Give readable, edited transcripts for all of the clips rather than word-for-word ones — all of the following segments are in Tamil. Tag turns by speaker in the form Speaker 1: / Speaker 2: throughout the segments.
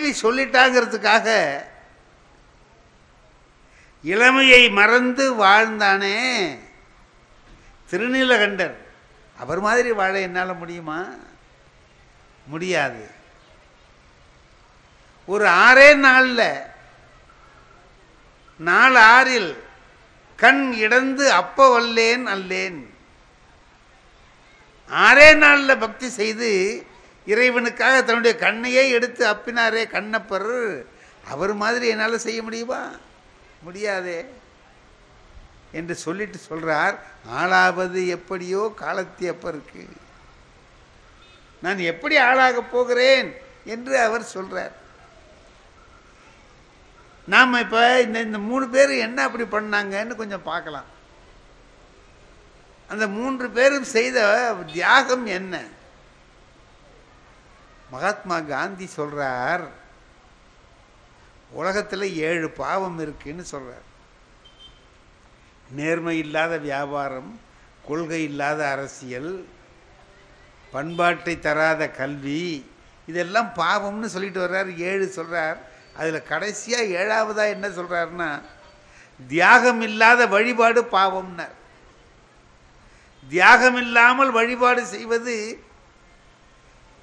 Speaker 1: மனைவி சொல்லிட்டாங்கிறதுக்காக இளமையை மறந்து வாழ்ந்தானே திருநீலகண்டர், அவர் மாதிரி வாழ என்னால் முடியுமா? முடியாது. ஒரு 6 நாளில், நாள் 6 கண் இடந்து அப்ப வல்லேன் அல்லேன். 6 நாளில் பக்தி செய்து இறைவனுக்காக தன்னுடைய கண்ணையே எடுத்து அப்பினாரே கண்ணப்பர், அவர் மாதிரி என்னால் செய்ய முடியுமா? முடியாதே என்று சொல்லிட்டு சொல்றார், ஆளாவது எப்படியோ காலத்தி அப்பருக்கு, நான் எப்படி ஆளாக போகிறேன் என்று அவர் சொல்றார். நாம் இப்போ இந்த 3 பேர் என்ன அப்படி பண்ணாங்கன்னு கொஞ்சம் பார்க்கலாம். அந்த 3 பேரும் செய்த தியாகம் என்ன? மகாத்மா காந்தி சொல்றார், உலகத்தில் 7 பாவம் இருக்குன்னு சொல்றார். நேர்மை இல்லாத வியாபாரம், கொள்கை இல்லாத அரசியல், பண்பாட்டை தராத கல்வி, இதெல்லாம் பாவம்னு சொல்லிட்டு வர்றார். 7 சொல்றார். அதில் கடைசியாக 7ஆவதா என்ன சொல்றாருன்னா, தியாகம் இல்லாத வழிபாடு பாவம்னார். தியாகம் இல்லாமல் வழிபாடு செய்வது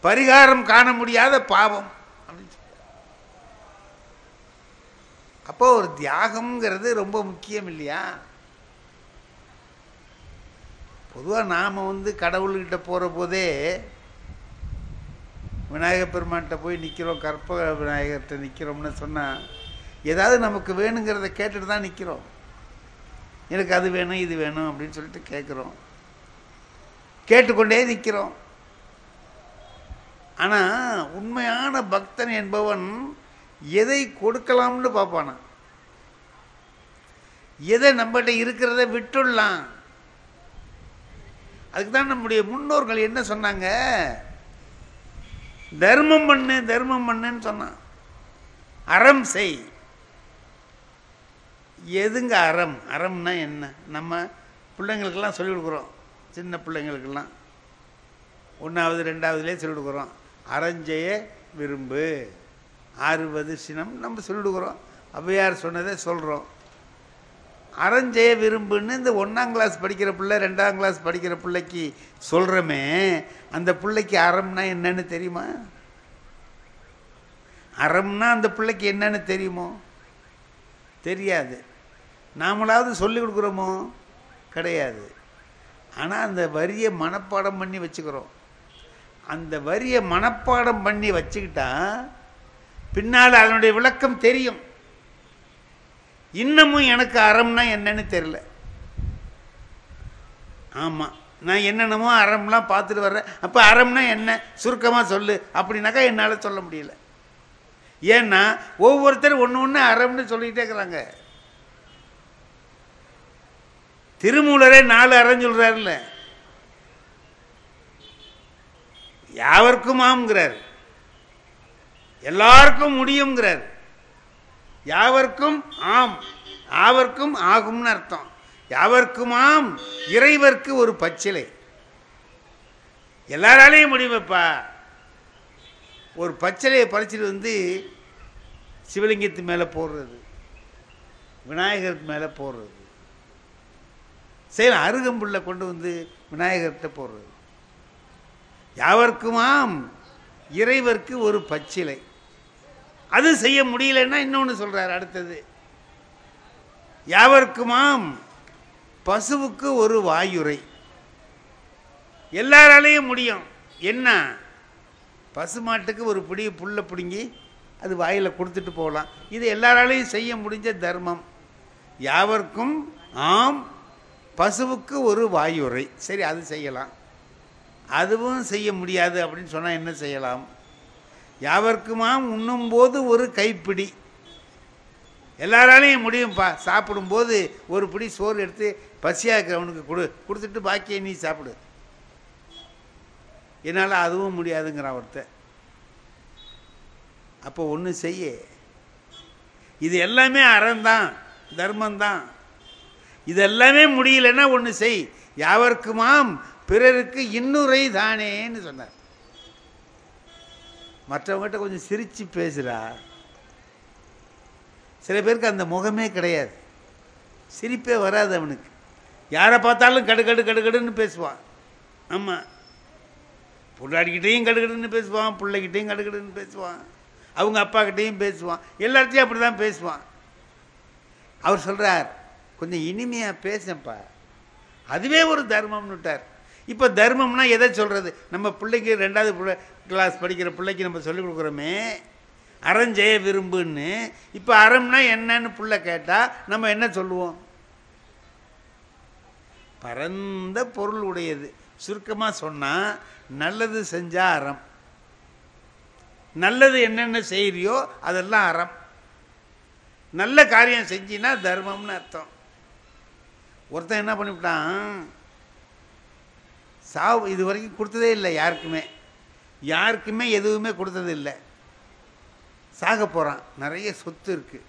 Speaker 1: பரிகாரம் காண முடியாத பாவம் அப்படின்னு சொல்றார். அப்போ ஒரு தியாகம்ங்கிறது ரொம்ப முக்கியம் இல்லையா? பொதுவாக நாம் கடவுள்கிட்ட போகிற போதே விநாயகர் பெருமான்கிட்ட போய் நிற்கிறோம், கற்ப விநாயகர்கிட்ட நிற்கிறோம்னு சொன்னால் ஏதாவது நமக்கு வேணுங்கிறத கேட்டுட்டு தான் நிற்கிறோம். எனக்கு அது வேணும் இது வேணும் அப்படின்னு சொல்லிட்டு கேட்குறோம், கேட்டுக்கொண்டே நிற்கிறோம். ஆனால் உண்மையான பக்தன் என்பவன் எதை கொடுக்கலாம்னு பார்ப்பானா, எதை நம்மகிட்ட இருக்கிறத விட்டுடலாம். அதுக்கு தான் நம்முடைய முன்னோர்கள் என்ன சொன்னாங்க, தர்மம் பண்ணு தர்மம் பண்ணுன்னு சொன்னான். அறம் செய். எதுங்க அறம்? அறம்னா என்ன? நம்ம பிள்ளைங்களுக்கெல்லாம் சொல்லிக் கொடுக்குறோம். சின்ன பிள்ளைங்களுக்கெல்லாம் 1வது 2வதுலேயே சொல்லிக் கொடுக்குறோம். அறஞ்செய விரும்பு, ஆறுவது சினம் நம்ம சொல்லிக் கொடுக்குறோம். ஔவையார் சொன்னதை சொல்கிறோம். அறஞ்செய விரும்புன்னு இந்த 1ஆம் கிளாஸ் படிக்கிற பிள்ளை 2ஆம் கிளாஸ் படிக்கிற பிள்ளைக்கு சொல்கிறோமே, அந்த பிள்ளைக்கு அறம்னா என்னன்னு தெரியுமா? அறம்னா அந்த பிள்ளைக்கு என்னன்னு தெரியுமோ? தெரியாது. நாமளாவது சொல்லிக் கொடுக்குறோமோ? கிடையாது. ஆனால் அந்த வரியை மனப்பாடம் பண்ணி வச்சுக்கிறோம். அந்த வரியை மனப்பாடம் பண்ணி வச்சுக்கிட்டா பின்னால் அதனுடைய விளக்கம் தெரியும். இன்னமும் எனக்கு அறம்னா என்னன்னு தெரியல. ஆமாம், நான் என்னென்னமோ அறம்லாம் பார்த்துட்டு வர்றேன். அப்போ அறம்னா என்ன சுருக்கமாக சொல்லு அப்படின்னாக்கா என்னால் சொல்ல முடியல. ஏன்னா ஒவ்வொருத்தரும் ஒன்று அறம்னு சொல்லிக்கிட்டே இருக்கிறாங்க. திருமூலரே 4 அறம் சொல்கிறார்ல, யாவர்க்கும் ஆம்ங்கிறார், எல்லாருக்கும் முடியுங்கிறார், யாவர்க்கும் ஆம் ஆவர்க்கும் ஆகும்னு அர்த்தம். யாவர்க்கும் ஆம் இறைவர்க்கு ஒரு பச்சிலை. எல்லாராலையும் முடியுமப்பா. ஒரு பச்சிலையை பறிச்சுட்டு சிவலிங்கத்து மேலே போடுறது, விநாயகருக்கு மேலே போடுறது, சரி அருகம்புல்லை கொண்டு விநாயகர்கிட்ட போடுறது. யாவர்க்குமாம் இறைவர்க்கு ஒரு பச்சிலை. அது செய்ய முடியலன்னா இன்னொன்று சொல்றார். அடுத்தது, யாவர்க்குமாம் பசுவுக்கு ஒரு வாயுரை. எல்லாராலையும் முடியும். என்ன? பசுமாட்டுக்கு ஒரு பிடி புல்லை பிடுங்கி அது வாயில் கொடுத்துட்டு போகலாம். இது எல்லாராலையும் செய்ய முடிஞ்ச தர்மம். யாவர்க்கும் ஆம் பசுவுக்கு ஒரு வாயுரை. சரி, அது செய்யலாம். அதுவும் செய்ய முடியாது அப்படின்னு சொன்னால் என்ன செய்யலாம்? யாவர்க்குமாம் உண்ணும்போது ஒரு கைப்பிடி. எல்லாராலையும் முடியும்ப்பா. சாப்பிடும்போது ஒரு பிடி சோறு எடுத்து பசியாக இருக்கிறவனுக்கு கொடுத்துட்டு பாக்கியை நீ சாப்பிடு. என்னால் அதுவும் முடியாதுங்கிறான் ஒருத்தர். அப்போ ஒன்று செய்ய. இது எல்லாமே அறந்தான், தர்மந்தான். இது எல்லாமே முடியலன்னா ஒன்று செய். யாவர்க்குமாம் பிறருக்கு இன்னுரை தானேன்னு சொன்னார். மற்றவங்ககிட்ட கொஞ்சம் சிரித்து பேசுகிறா. சில பேருக்கு அந்த முகமே கிடையாது, சிரிப்பே வராது அவனுக்கு. யாரை பார்த்தாலும் கடுகடு கடுகடுன்னு பேசுவான். ஆமாம், பொண்டாடிக்கிட்டையும் கடுகடுன்னு பேசுவான், பிள்ளைகிட்டையும் கடுகடுன்னு பேசுவான், அவங்க அப்பாக்கிட்டையும் பேசுவான், எல்லாத்தையும் அப்படி தான் பேசுவான். அவர் சொல்கிறார், கொஞ்சம் இனிமையாக பேசப்பா, அதுவே ஒரு தர்மம்னு விட்டார். இப்போ தர்மம்னா எதை சொல்கிறது? நம்ம பிள்ளைக்கு 2வது கிளாஸ் படிக்கிற பிள்ளைக்கு நம்ம சொல்லிக் கொடுக்குறோமே அறஞ்செய விரும்புன்னு. இப்போ அறம்னா என்னன்னு புள்ள கேட்டால் நம்ம என்ன சொல்லுவோம்? பரந்த பொருள் உடையது. சுருக்கமாக சொன்னால் நல்லது செஞ்சால் அறம், நல்லது என்னென்ன செய்கிறியோ அதெல்லாம் அறம், நல்ல காரியம் செஞ்சின்னா தர்மம்னு அர்த்தம். ஒருத்தன் என்ன பண்ணிவிட்டான், சாவு இது வரைக்கும் கொடுத்ததே இல்லை யாருக்குமே எதுவுமே கொடுத்தது இல்லை. சாக போகிறான், நிறைய சொத்து இருக்குது,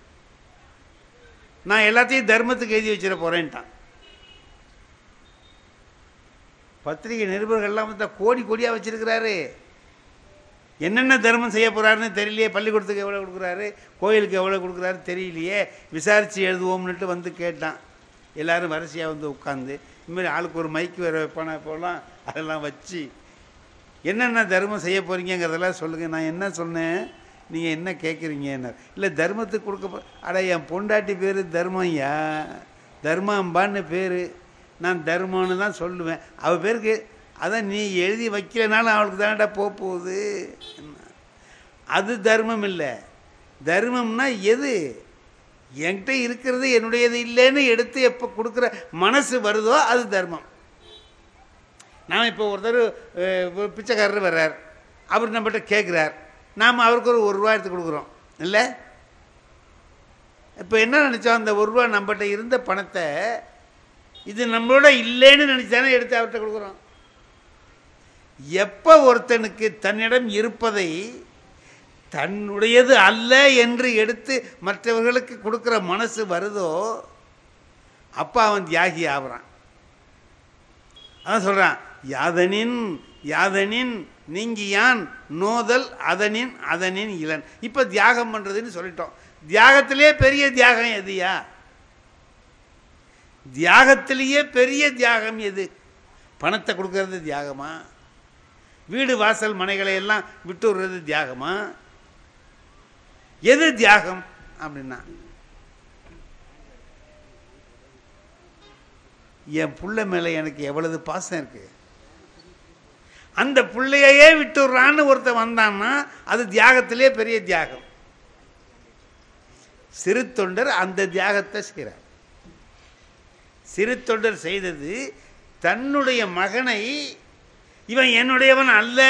Speaker 1: நான் எல்லாத்தையும் தர்மத்துக்கு எழுதி வச்சிட போகிறேன்ட்டான். பத்திரிகை நிருபர்கள்லாம் வந்து கோடி கோடியாக வச்சிருக்கிறாரு. என்னென்ன தர்மம் செய்ய போகிறாருன்னு தெரியலையே, பள்ளிக்கூடத்துக்கு எவ்வளோ கொடுக்குறாரு, கோயிலுக்கு எவ்வளோ கொடுக்குறாரு தெரியலையே, விசாரித்து எழுதுவோம்னுட்டு வந்து கேட்டான். எல்லோரும் வரிசையாக வந்து உட்காந்து இனிமேல் ஆளுக்கு ஒரு மைக்கு வேறு வைப்பானா இப்போலாம், அதெல்லாம் வச்சு என்னென்ன தர்மம் செய்ய போகிறீங்கிறதெல்லாம் சொல்லுங்கள். நான் என்ன சொன்னேன், நீங்கள் என்ன கேட்குறீங்கன்னு. இல்லை தர்மத்துக்கு கொடுக்க அட என் பொண்டாட்டி பேர் தர்மம்யா, தர்மாம்பான்னு பேர், நான் தர்மம்னு தான் சொல்லுவேன். அவள் பேருக்கு அதான் நீ எழுதி வைக்கலனாலும் அவளுக்கு தானடா போகுது. அது தர்மம் இல்லை. தர்மம்னா எது? என்கிட்ட இருக்கிறது என்னுடையது இல்லைன்னு எடுத்து எப்போ கொடுக்குற மனசு வருதோ அது தர்மம். நாம் இப்போ ஒருத்தர் பிச்சைக்காரர் வர்றார், அவர் நம்மகிட்ட கேட்குறார், நாம் அவருக்கு ஒரு ரூபா எடுத்து கொடுக்குறோம் இல்லை? இப்போ என்ன நினச்சோம், அந்த ரூபா நம்மகிட்ட இருந்த பணத்தை இது நம்மளோட இல்லைன்னு நினச்சானே எடுத்து அவர்கிட்ட கொடுக்குறோம். எப்போ ஒருத்தனுக்கு தன்னிடம் இருப்பதை தன்னுடையது அல்ல என்று எடுத்து மற்றவர்களுக்கு கொடுக்குற மனசு வருதோ அப்போ அவன் தியாகி ஆகிறான். அதான் சொல்கிறான், யாதனின் யாதனின் நீங்கியான் நோதல் அதனின் அதனின் இளன். இப்போ தியாகம் பண்ணுறதுன்னு சொல்லிட்டோம். தியாகத்திலே பெரிய தியாகம் எதுயா? தியாகத்திலேயே பெரிய தியாகம் எது? பணத்தை கொடுக்கறது தியாகமா? வீடு வாசல் மனைகளை எல்லாம் விட்டு விடுறது தியாகமா? எது தியாகம் அப்படின்னா, என் புள்ள மேலே எனக்கு எவ்வளவு பாசம் இருக்கு, அந்த பிள்ளையே விட்டுறான்னு ஒருத்தன் வந்தான்னா அது தியாகத்திலே பெரிய தியாகம். சிறு தொண்டர் அந்த தியாகத்தை செய்கிறார். சிறு தொண்டர் செய்தது தன்னுடைய மகனை இவன் என்னுடையவன் அல்ல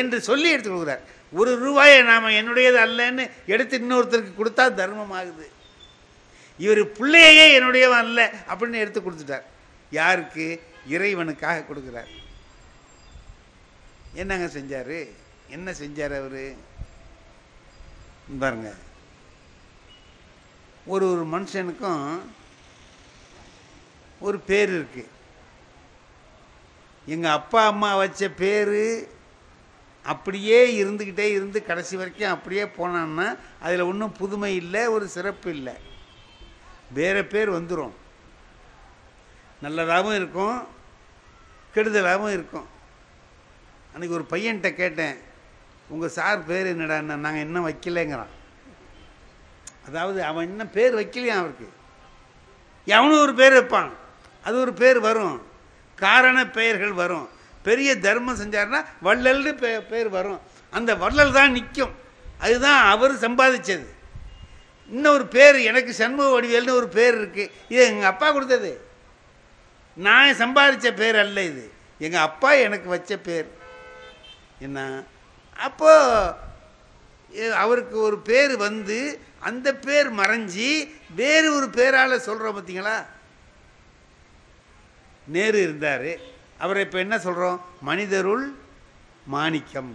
Speaker 1: என்று சொல்லி எடுத்து கொடுக்குறார். ஒரு ரூபாயை நாம் என்னுடையது அல்லன்னு எடுத்து இன்னொருத்தருக்கு கொடுத்தா தர்மம் ஆகுது. இவர் பிள்ளையே என்னுடையவன் அல்ல அப்படின்னு எடுத்து கொடுத்துட்டார். யாருக்கு? இறைவனுக்காக கொடுக்குறார். என்னங்க செஞ்சார்? என்ன செஞ்சார் அவர் பாருங்க. ஒரு மனுஷனுக்கும் ஒரு பேர் இருக்கு. எங்கள் அப்பா அம்மா வச்ச பேர் அப்படியே இருந்துக்கிட்டே இருந்து கடைசி வரைக்கும் அப்படியே போனான்னா அதில் ஒன்றும் புதுமை இல்லை, ஒரு சிறப்பு இல்லை. வேறு பேர் வந்துடும். நல்லதாகவும் இருக்கும், கெடுதலாகவும் இருக்கும். அன்றைக்கி ஒரு பையன்கிட்ட கேட்டேன், உங்கள் சார் பேர் என்னடான்னா, நாங்கள் இன்னும் வைக்கலைங்கிறான். அதாவது அவன் இன்னும் பேர் வைக்கலையாம். அவருக்கு எவனும் ஒரு பேர் வைப்பான், அது ஒரு பேர் வரும், காரண பெயர்கள் வரும். பெரிய தர்மம் செஞ்சார்னா வள்ளல்னு பேர் வரும். அந்த வள்ளல் தான் நிற்கும். அதுதான் அவர் சம்பாதிச்சது. இன்னொரு பேர், எனக்கு சண்முக வடிவேல்னு ஒரு பேர் இருக்குது. இது எங்கள் அப்பா கொடுத்தது, நான் சம்பாதிச்ச பேர் அல்ல. இது எங்கள் அப்பா எனக்கு வச்ச பேர். என்ன அப்போது அவருக்கு ஒரு பேர் வந்து அந்த பேர் மறைஞ்சி வேறு ஒரு பேரால் சொல்கிறோம். பார்த்தீங்களா? நேரு இருந்தார், அவரை இப்போ என்ன சொல்கிறோம்? மனிதருள் மாணிக்கம்.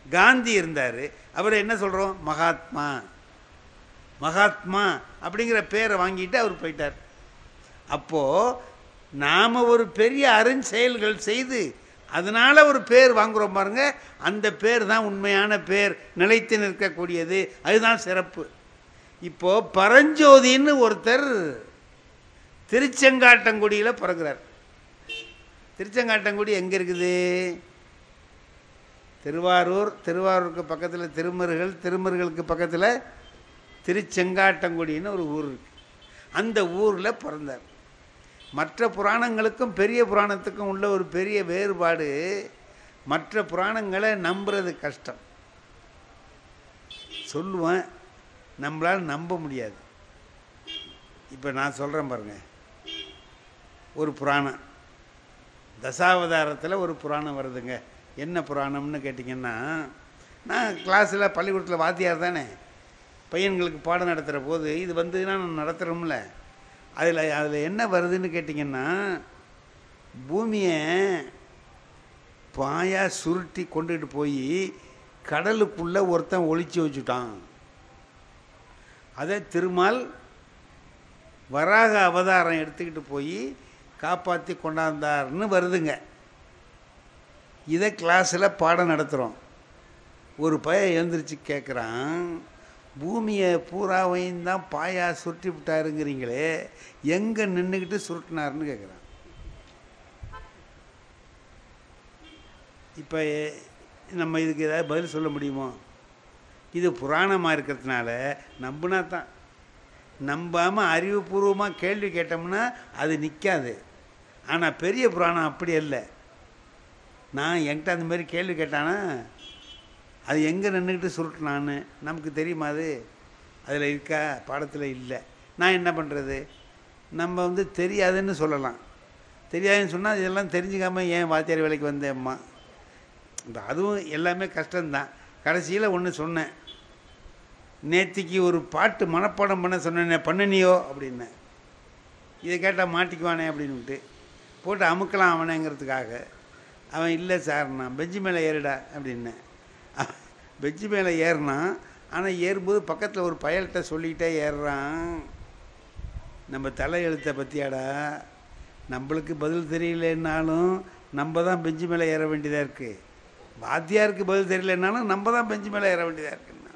Speaker 1: காந்தி இருந்தார், அவரை என்ன சொல்கிறோம்? மகாத்மா. மகாத்மா அப்படிங்கிற பேரை வாங்கிட்டு அவர் போயிட்டார். அப்போது நாம் ஒரு பெரிய அருஞ்செயல்கள் செய்து அதனால ஒரு பேர் வாங்குறோம் பாருங்க, அந்த பேர் தான் உண்மையான பேர், நிலைத்து நிற்கக்கூடியது, அதுதான் சிறப்பு. இப்போ பரஞ்சோதின்னு ஒருத்தர் திருச்செங்காட்டங்குடியில் பிறகுறார். திருச்செங்காட்டங்குடி எங்கே இருக்குது? திருவாரூர், திருவாரூருக்கு பக்கத்தில் திருமருகல், திருமருகலுக்கு பக்கத்தில் திருச்செங்காட்டங்குடின்னு ஒரு ஊர் இருக்கு. அந்த ஊரில் பிறந்தார். மற்ற புராணங்களுக்கும் பெரிய புராணத்துக்கும் உள்ள ஒரு பெரிய வேறுபாடு, மற்ற புராணங்களை நம்புறது கஷ்டம். சொல்லுவேன், நம்மளால் நம்ப முடியாது. இப்போ நான் சொல்கிறேன் பாருங்க, ஒரு புராணம் தசாவதாரத்தில் ஒரு புராணம் வருதுங்க. என்ன புராணம்னு கேட்டிங்கன்னா, நான் கிளாஸில் பள்ளிக்கூடத்தில் வாத்தியார் தானே, பையன்களுக்கு பாடம் நடத்துகிற போது இது நான் நடத்துகிறோம்ல, அதில் என்ன வருதுன்னு கேட்டிங்கன்னா, பூமியை பாயா சுருட்டி கொண்டுட்டு போய் கடலுக்குள்ளே ஒருத்தன் ஒளிச்சு வச்சுட்டான். அதை திருமால் வராக அவதாரம் எடுத்துக்கிட்டு போய் காப்பாற்றி கொண்டாந்தார்னு வருதுங்க. இதை கிளாஸில் பாடம் நடத்துகிறோம். ஒரு பையன் எழுந்திரிச்சு கேட்குறான், பூமியை பூராவையும் தான் பாயா சுருட்டி விட்டாருங்கிறீங்களே, எங்கே நின்றுக்கிட்டு சுருட்டினார்னு கேட்குறான். இப்போ நம்ம இதுக்கு ஏதாவது பதில் சொல்ல முடியுமோ? இது புராணமாக இருக்கிறதுனால நம்பினா தான். நம்பாமல் அறிவுபூர்வமாக கேள்வி கேட்டோம்னா அது நிற்காது. ஆனால் பெரிய புராணம் அப்படி இல்லை. நான் என்கிட்ட அந்த மாதிரி கேள்வி கேட்டானா அது எங்கே நின்றுக்கிட்டு சுருட்டினான்னு நமக்கு தெரியுமா? அதில் இருக்கா? பாடத்தில் இல்லை. நான் என்ன பண்ணுறது? நம்ம தெரியாதுன்னு சொல்லலாம். தெரியாதுன்னு சொன்னால் இதெல்லாம் தெரிஞ்சுக்காமல் ஏன் வாத்தியார் வேலைக்கு வந்தேம்மா? இப்போ அதுவும் எல்லாமே கஷ்டம்தான். கடைசியில் ஒன்று சொன்னேன், நேத்திக்கு ஒரு பாட்டு மனப்பாடம் பண்ண சொன்னேன், பண்ணனியோ அப்படின்னேன். இதை கேட்டால் மாட்டிக்குவானே அப்படின்ட்டு போட்டு அமுக்கலாம் அவனேங்கிறதுக்காக. அவன் இல்லை சார், நான் பெஞ்சு மேலே ஏறிடா அப்படின்னேன். பெஞ்சு மேலே ஏறினான். ஆனால் ஏறும்போது பக்கத்தில் ஒரு பயல்கிட்ட சொல்லிக்கிட்டே ஏறுறான், நம்ம தலை எழுத்தை பற்றியாடா, நம்மளுக்கு பதில் தெரியலன்னாலும் நம்ம தான் பெஞ்சு மேலே ஏற வேண்டியதாக இருக்குது. வாத்தியாருக்கு பதில் தெரியலன்னாலும் நம்ம தான் பெஞ்சு மேலே ஏற வேண்டியதாக இருக்குன்னா.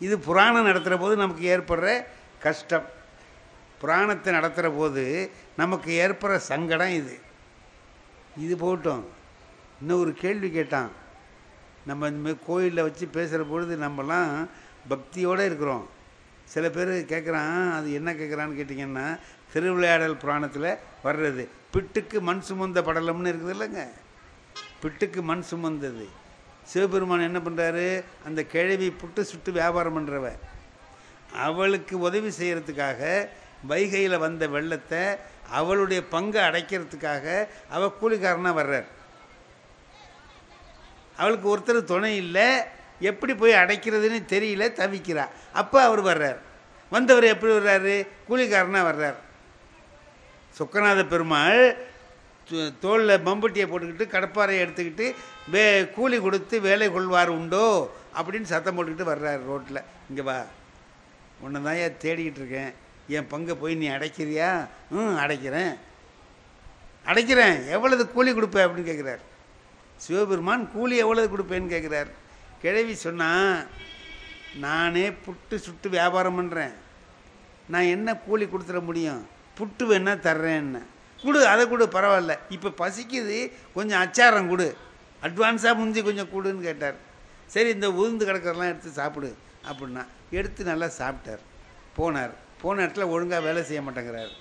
Speaker 1: இது புராணம் நடத்துகிற போது நமக்கு ஏற்படுற கஷ்டம். புராணத்தை நடத்துகிற போது நமக்கு ஏற்படுற சங்கடம் இது போட்டோம். இன்னும் ஒரு கேள்வி கேட்டான். நம்ம இந்தமாதிரி கோயிலில் வச்சு பேசுகிற பொழுது நம்மலாம் பக்தியோடு இருக்கிறோம். சில பேர் கேட்குறான், அது என்ன கேட்குறான்னு கேட்டிங்கன்னா, திருவிளையாடல் புராணத்தில் வர்றது பிட்டுக்கு மண் சுமந்த படலம்னு இருக்குது இல்லைங்க. பிட்டுக்கு மண் சுமந்தது. சிவபெருமான் என்ன பண்ணுறாரு, அந்த கிழவி புட்டு சுட்டு வியாபாரம் பண்ணுறவ, அவளுக்கு உதவி செய்கிறதுக்காக வைகையில் வந்த வெள்ளத்தை அவளுடைய பங்கை அடைக்கிறதுக்காக அவள் கூலிக்காரனாக வர்றார். அவளுக்கு ஒருத்தர் துணை இல்லை, எப்படி போய் அடைக்கிறதுன்னு தெரியல, தவிக்கிறா. அப்போ அவர் வர்றார். வந்தவர் எப்படி வர்றாரு? கூலிக்காரனாக வர்றார். சொக்கநாத பெருமாள் தோளில் மம்பட்டியை போட்டுக்கிட்டு கடப்பாறையை எடுத்துக்கிட்டு கூலி கொடுத்து வேலை கொள்வார் உண்டோ அப்படின்னு சத்தம் போட்டுக்கிட்டு வர்றார் ரோட்டில். இங்கே வா, உன்னை தான் ஏன் தேடிக்கிட்டு இருக்கேன், என் பங்கை போய் நீ அடைக்கிறியா? அடைக்கிறேன். எவ்வளவு கூலி கொடுப்பேன் அப்படின்னு கேட்குறார். சிவபெருமான் கூலி எவ்வளவு கொடுப்பேன்னு கேட்குறார். கிழவி சொன்னால், நானே புட்டு சுட்டு வியாபாரம் பண்ணுறேன், நான் என்ன கூலி கொடுத்துட முடியும், புட்டு வேணா தர்றேன்னு. கொடு, அதை கொடு, பரவாயில்ல, இப்போ பசிக்குது, கொஞ்சம் அச்சாரம் கொடு, அட்வான்ஸாக முந்தி கொஞ்சம் கொடுன்னு கேட்டார். சரி, இந்த உளுந்து கிடக்கிறதெல்லாம் எடுத்து சாப்பிடு அப்படின்னா எடுத்து நல்லா சாப்பிட்டார். போன இடத்துல ஒழுங்காக வேலை செய்ய மாட்டேங்கிறார்.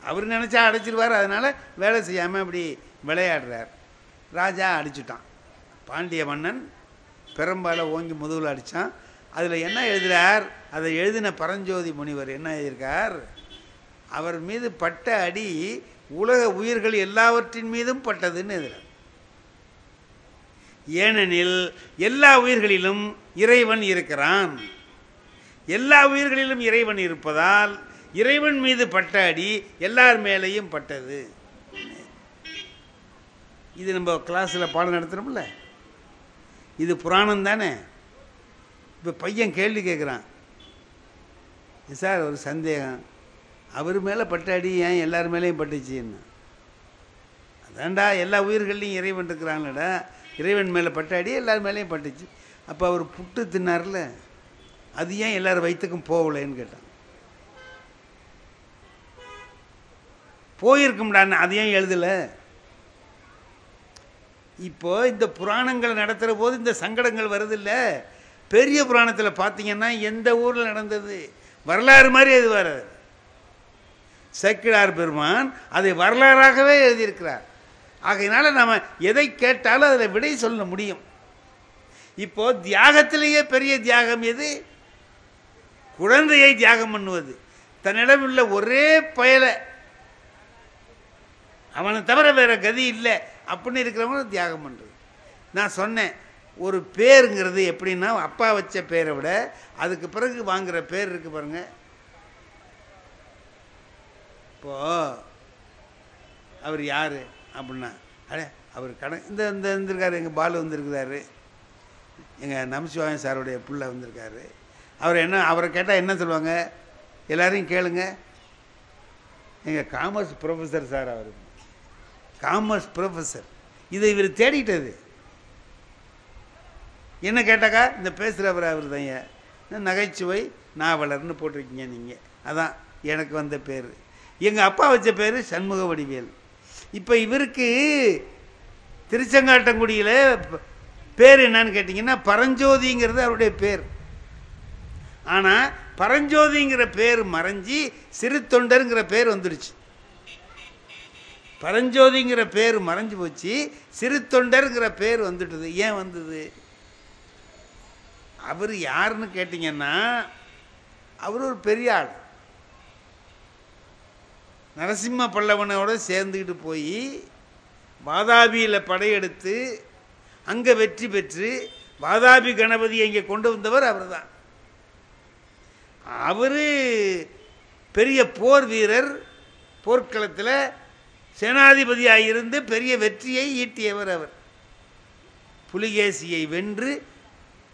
Speaker 1: அவர் நினச்சா அடைச்சிருவார், அதனால் வேலை செய்யாமல் அப்படி விளையாடுறார். ராஜா அடிச்சுட்டான். பாண்டிய மன்னன் பெரும்பால ஓங்கி முதுகில் அடித்தான். அதில் என்ன எழுதுகிறார், அதை எழுதின பரஞ்சோதி முனிவர் என்ன எழுதியிருக்கார், அவர் மீது பட்ட அடி உலக உயிர்கள் எல்லாவற்றின் மீதும் பட்டதுன்னு எழுதுகிறார். ஏனெனில் எல்லா உயிர்களிலும் இறைவன் இருக்கிறான். எல்லா உயிர்களிலும் இறைவன் இருப்பதால் இறைவன் மீது பட்ட அடி எல்லார் மேலேயும் பட்டது. இது நம்ம கிளாஸில் பாடம் நடத்துகிறோம்ல, இது புராணம் தானே. இப்போ பையன் கேள்வி கேட்குறான், சார் ஒரு சந்தேகம், அவர் மேலே பட்ட அடி ஏன் எல்லார் மேலேயும் பட்டுச்சுன்னு. அதான்டா எல்லா உயிர்கள்லையும் இறைவன் இருக்கிறாங்களடா, இறைவன் மேலே பட்ட அடி எல்லார் மேலேயும் பட்டுச்சு. அப்போ அவர் புட்டு தின்னார்ல, அது ஏன் எல்லார் வயிற்றுக்கும் போகலைன்னு கேட்டான். போயிருக்கும்டான்னு அது ஏன் எழுதலை? இப்போ இந்த புராணங்கள் நடத்துகிற போது இந்த சங்கடங்கள் வருதில்ல. பெரிய புராணத்தில் பார்த்தீங்கன்னா எந்த ஊரில் நடந்தது வரலாறு மாதிரி அது வராது. சேக்கிழார் பெருமான் அதை வரலாறாகவே எழுதியிருக்கிறார். ஆகையினால நம்ம எதை கேட்டாலும் அதில் விடை சொல்ல முடியும். இப்போ தியாகத்திலேயே பெரிய தியாகம் எது? குழந்தையை தியாகம் பண்ணுவது. தன்னிடம் உள்ள ஒரே பயலை, அவனை தவிர வேற கதி இல்லை அப்படின்னு இருக்கிறவங்க தியாகம் பண்ணுறது. நான் சொன்னேன், ஒரு பேருங்கிறது எப்படின்னா, அப்பா வச்ச பேரை விட அதுக்கு பிறகு வாங்குகிற பேர் இருக்கு பாருங்க. இப்போ அவர் யார் அப்படின்னா, அடே அவர் இந்த வந்திருக்காரு, எங்கள் பாலு வந்திருக்கிறாரு, எங்கள் நமசிவாயம் சாருடைய பிள்ளை வந்திருக்காரு. அவரை கேட்டால் என்ன சொல்லுவாங்க? எல்லாரையும் கேளுங்க, எங்கள் காமர்ஸ் ப்ரொஃபஸர் சார், அவர் காமர்ஸ் ப்ரொஃபஸர். இதை இவர் தேடிட்டது. என்ன கேட்டாக்கா, இந்த பேசுகிறவர் அவர் தான், நகைச்சுவை நாவலர்னு போட்டிருக்கீங்க நீங்கள், அதான் எனக்கு வந்த பேர். எங்கள் அப்பா வச்ச பேர் சண்முக வடிவேல். இப்போ இவருக்கு திருச்செங்காட்டங்குடியில் பேர் என்னன்னு கேட்டிங்கன்னா பரஞ்சோதிங்கிறது அவருடைய பேர். ஆனால் பரஞ்சோதிங்கிற பேர் மறைஞ்சி சிறு தொண்டருங்கிற பேர் வந்துடுச்சு. பரஞ்சோதிங்கிற பேர் மறைஞ்சு போச்சு, சிறு தொண்டருங்கிற பேர் வந்துட்டுது. ஏன் வந்தது? அவர் யாருன்னு கேட்டிங்கன்னா, அவர் ஒரு பெரிய ஆள். நரசிம்ம பல்லவனோட சேர்ந்துக்கிட்டு போய் வாதாபியில் படையெடுத்து அங்கே வெற்றி பெற்று வாதாபி கணபதியை இங்கே கொண்டு வந்தவர் அவர் தான். அவர் பெரிய போர் வீரர், போர்க்களத்தில் சேனாதிபதியாக இருந்து பெரிய வெற்றியை ஈட்டியவர் அவர். புலிகேசியை வென்று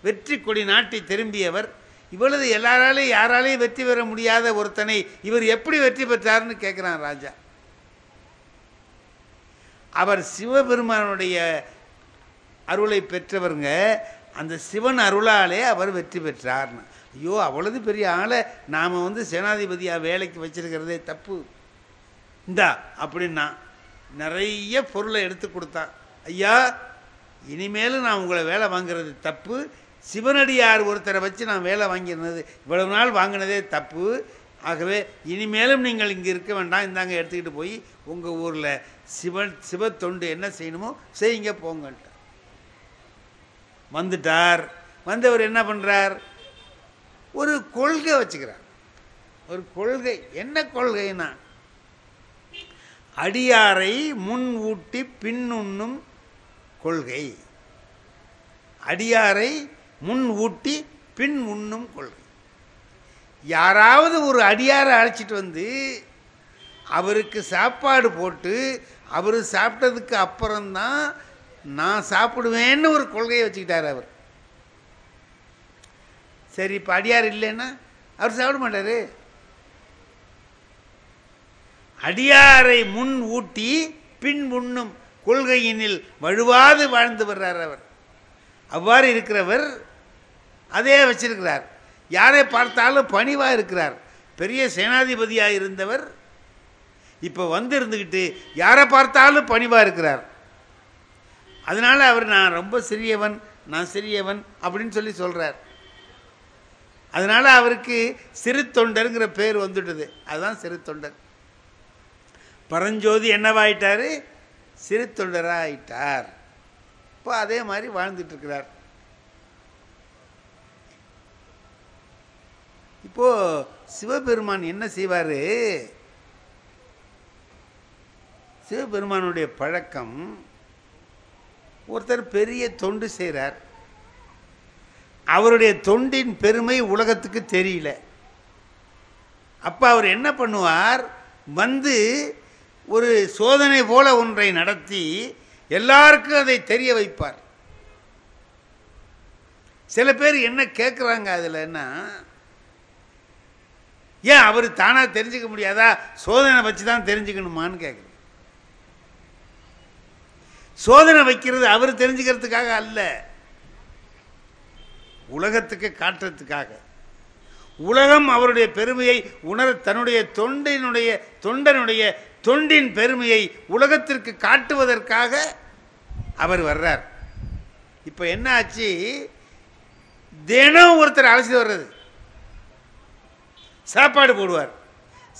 Speaker 1: வெற்றி கொடி நாட்டி திரும்பியவர். இவ்வளவு எல்லாராலையும் யாராலையும் வெற்றி பெற முடியாத ஒருத்தனை இவர் எப்படி வெற்றி பெற்றார்னு கேட்குறான் ராஜா. அவர் சிவபெருமானுடைய அருளை பெற்றவருங்க, அந்த சிவன் அருளாலே அவர் வெற்றி பெற்றார்னு. ஐயோ, அவ்வளவு பெரிய ஆளை நாம் சேனாதிபதியாக வேலைக்கு வச்சிருக்கிறதே தப்பு. இந்தா அப்படின்னா நிறைய பொருளை எடுத்து கொடுத்தான். ஐயா, இனிமேலும் நான் உங்களை வேலை வாங்கிறது தப்பு. சிவனடியார் ஒருத்தரை வச்சு நான் வேலை வாங்கியிருந்தது, இவ்வளவு நாள் வாங்கினதே தப்பு. ஆகவே இனிமேலும் நீங்கள் இங்கே இருக்க வேண்டாம், இந்தாங்க எடுத்துக்கிட்டு போய் உங்கள் ஊரில் சிவ தொண்டு என்ன செய்யணுமோ செய்யுங்க போங்கன்ட்டு வந்துட்டார். வந்தவர் என்ன பண்ணுறார்? ஒரு கொள்கை வச்சுக்கிறார். ஒரு கொள்கை. என்ன கொள்கைன்னா, அடியாரை முன் ஊட்டி பின் உண்ணும் கொள்கை. அடியாரை முன் ஊட்டி பின் உண்ணும் கொள்கை. யாராவது ஒரு அடியாரை அழைச்சிட்டு வந்து அவருக்கு சாப்பாடு போட்டு அவர் சாப்பிட்டதுக்கு அப்புறம்தான் நான் சாப்பிடுவேன்னு ஒரு கொள்கையை வச்சுக்கிட்டார் அவர். சரி, இப்போ அடியார் இல்லைன்னா அவர் சாப்பிட மாட்டார். அடியாரை முன் ஊட்டி பின் உண்ணும் கொள்கையினில் வழுவாது வாழ்ந்து வர்றார் அவர். அவ்வாறு இருக்கிறவர் அதே வச்சிருக்கிறார். யாரை பார்த்தாலும் பணிவாக இருக்கிறார். பெரிய சேனாதிபதியாக இருந்தவர் இப்போ இருந்துக்கிட்டு யாரை பார்த்தாலும் பணிவாக இருக்கிறார். அதனால் அவர் நான் ரொம்ப சிறியவன், நான் சிறியவன் அப்படின்னு சொல்லி சொல்கிறார். அதனால் அவருக்கு சிறு தொண்டருங்கிற பேர் வந்துட்டுது. அதுதான் சிறு தொண்டர். பரஞ்சோதி என்னவாயிட்டார்? சிறு தொண்டராக ஆயிட்டார். இப்போ அதே மாதிரி வாழ்ந்துட்டுருக்கிறார். இப்போது சிவபெருமான் என்ன செய்வார்? சிவபெருமானுடைய பழக்கம், ஒருத்தர் பெரிய தொண்டு செய்கிறார், அவருடைய தொண்டின் பெருமை உலகத்துக்கு தெரியல. அப்போ அவர் என்ன பண்ணுவார்? ஒரு சோதனை போல ஒன்றை நடத்தி எல்லாருக்கும் அதை தெரிய வைப்பார். சில பேர் என்ன கேட்குறாங்க அதில்னா, ஏன் அவர் தானா தெரிஞ்சுக்க முடியாதா? சோதனை வச்சு தான் தெரிஞ்சுக்கணுமான்னு கேட்குறேன். சோதனை வைக்கிறது அவர் தெரிஞ்சுக்கிறதுக்காக அல்ல, உலகத்துக்கு காட்டுறதுக்காக. உலகம் அவருடைய பெருமையை உணர, தன்னுடைய தொண்டனுடைய தொண்டின் பெருமையை உலகத்திற்கு காட்டுவதற்காக அவர் வர்றார். இப்போ என்ன ஆச்சு? தினம் ஒருத்தர் அழைச்சிட்டு வர்றது, சாப்பாடு போடுவார்.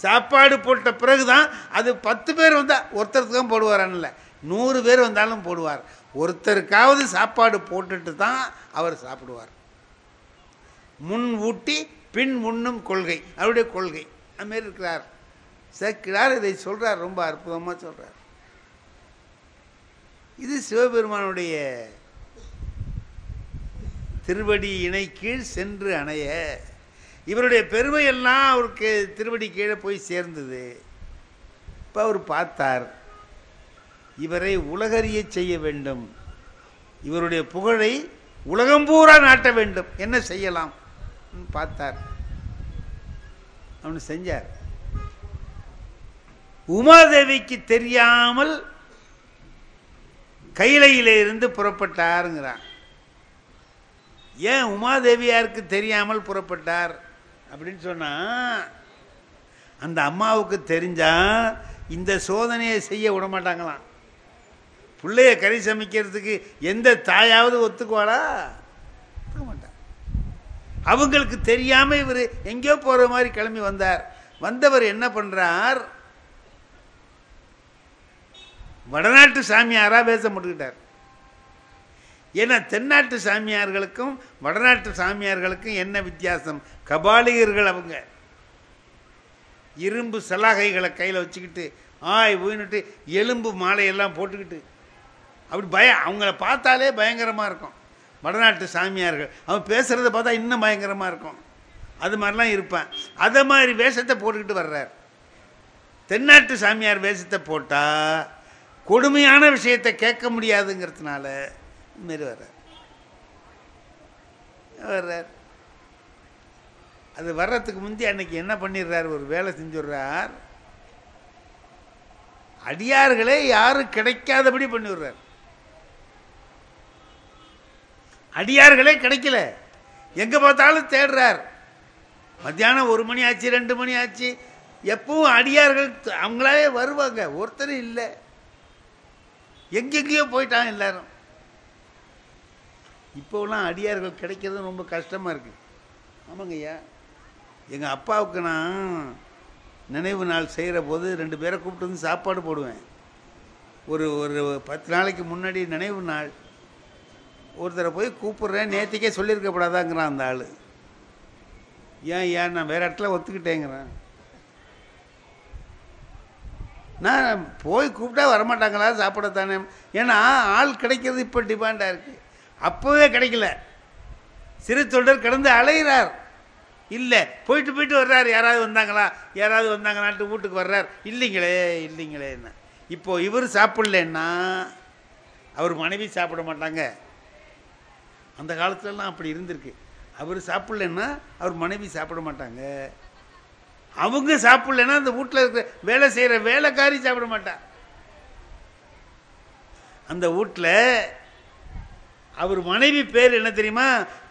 Speaker 1: சாப்பாடு போட்ட பிறகுதான் அது 10 பேர் வந்தால் ஒருத்தருக்கு தான் போடுவாரான்ல, 100 பேர் வந்தாலும் போடுவார். ஒருத்தருக்காவது சாப்பாடு போட்டுட்டு தான் அவர் சாப்பிடுவார். முன் ஊட்டி பின் உண்ணும் கொள்கை அவருடைய கொள்கை. அதுமாரி இருக்கிறார் சேர்க்கிறார். இதை சொல்றார், ரொம்ப அற்புதமாக சொல்றார். இது சிவபெருமானுடைய திருவடி இணை கீழ் சென்று அணைய. இவருடைய பெருமையெல்லாம் அவருக்கு திருவடி கீழே போய் சேர்ந்தது. இப்போ அவர் பார்த்தார், இவரை உலகறிய செய்ய வேண்டும், இவருடைய புகழை உலகம் பூரா நாட்ட வேண்டும், என்ன செய்யலாம் பார்த்தார். அவனு செஞ்சார். உமாதேவிக்கு தெரியாமல் கைலையிலிருந்து புறப்பட்டாருங்கிறான். ஏன் உமாதேவியாருக்கு தெரியாமல் புறப்பட்டார் அப்படின்னு சொன்னா, அந்த அம்மாவுக்கு தெரிஞ்சா இந்த சோதனையை செய்ய விட மாட்டாங்களாம். பிள்ளைய கறி சமைக்கிறதுக்கு எந்த தாயாவது ஒத்துக்குவாளா? ஒத்துக்க மாட்டார். அவங்களுக்கு தெரியாம இவர் எங்கேயோ போற மாதிரி கிளம்பி வந்தார். வந்தவர் என்ன பண்றார்? வடநாட்டு சாமியாரா வேஷம் போட்டுக்கிட்டார். ஏன்னா தென்னாட்டு சாமியார்களுக்கும் வடநாட்டு சாமியார்களுக்கும் என்ன வித்தியாசம்? கபாலிகர்கள் அவங்க. இரும்பு சலாகைகளை கையில் வச்சுக்கிட்டு ஊனிட்டு எலும்பு மாலையெல்லாம் போட்டுக்கிட்டு அப்படி அவங்கள பார்த்தாலே பயங்கரமாக இருக்கும். வடநாட்டு சாமியார்கள் அவன் பேசுகிறத பார்த்தா இன்னும் பயங்கரமாக இருக்கும். அது மாதிரிலாம் இருப்பான். அதை மாதிரி வேஷத்தை போட்டுக்கிட்டு வர்றார். தென்னாட்டு சாமியார் வேஷத்தை போட்டால் கொடுமையான விஷயத்தை கேட்க முடியாதுங்கிறதுனால மாரி வர்றார். அது வர்றதுக்கு முந்தி அன்னைக்கு என்ன பண்ணிடுறார்? ஒரு வேலை செஞ்சுடுறார். அடியார்களே யாரும் கிடைக்காதபடி பண்ணிவிடுறார். அடியார்களே கிடைக்கல, எங்க பார்த்தாலும் தேடுறார். மத்தியானம் 1 மணி ஆச்சு, 2 மணி ஆச்சு, எப்பவும் அடியார்கள் அவங்களாவே வருவாங்க, ஒருத்தரும் இல்லை, எங்கெங்கேயோ போயிட்டாங்க எல்லாரும். இப்போலாம் அடியார்கள் கிடைக்கிறது ரொம்ப கஷ்டமாக இருக்குது. ஆமாங்க ஐயா, எங்கள் அப்பாவுக்கு நான் நினைவு நாள் செய்கிற போது 2 பேரை கூப்பிட்டு வந்து சாப்பாடு போடுவேன். ஒரு 10 நாளைக்கு முன்னாடி நினைவு நாள். ஒருத்தரை போய் கூப்பிட்றேன், நேற்றுக்கே சொல்லியிருக்கப்படாதாங்கிறான் அந்த ஆள். ஏன் நான் வேறு இடத்துல ஒத்துக்கிட்டேங்கிறேன். நான் போய் கூப்பிட்டா வரமாட்டாங்களா? சாப்பிடத்தானே. ஏன்னா ஆள் கிடைக்கிறது இப்போ டிமாண்டாக இருக்குது. அப்போவே கிடைக்கல. சிறு தொண்டர் கடந்து அலைகிறார். இல்லை, போயிட்டு வர்றார். யாராவது வந்தாங்களான்ட்டு வீட்டுக்கு வர்றார். இல்லைங்களே என்ன. இப்போது இவர் சாப்பிட்லன்னா அவர் மனைவி சாப்பிட மாட்டாங்க. அந்த காலத்துலலாம் அப்படி இருந்திருக்கு. அவர் சாப்பிட்லன்னா அவர் மனைவி சாப்பிட மாட்டாங்க. அவங்க சாப்பிட்லன்னா அந்த வீட்டில் இருக்கிற வேலை செய்கிற வேலைக்காரி சாப்பிட மாட்டா. அந்த வீட்டில் அவர் மனைவி பேர் என்ன தெரியுமா?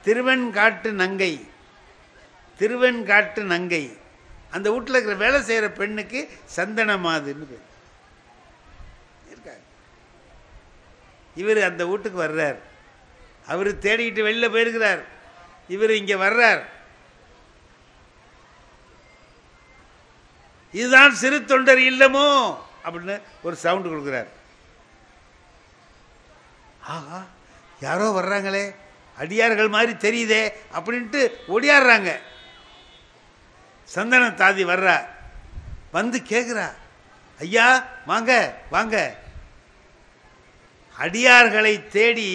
Speaker 1: திருவெண்காட்டு நங்கை. திருவெண்காட்டு நங்கை. அந்த வீட்டில் இருக்கிற வேலை செய்கிற பெண்ணுக்கு சந்தனமாதுன்னு பேர் இருக்காங்க. இவர் அந்த வீட்டுக்கு வர்றார். அவர் தேடிக்கிட்டு வெளியில் போயிருக்கிறார். இவர் இங்கே வர்றார். இதுதான் சிறு தொண்டர் இல்லமோ அப்படின்னு ஒரு சவுண்டு கொடுக்குறார். ஆஹா, யாரோ வர்றாங்களே, அடியார்கள் மாதிரி தெரியுதே அப்படின்ட்டு ஒடியாடுறாங்க. சந்தன தாதி வர்றா. வந்து கேட்குறா, ஐயா வாங்க வாங்க, அடியார்களை தேடி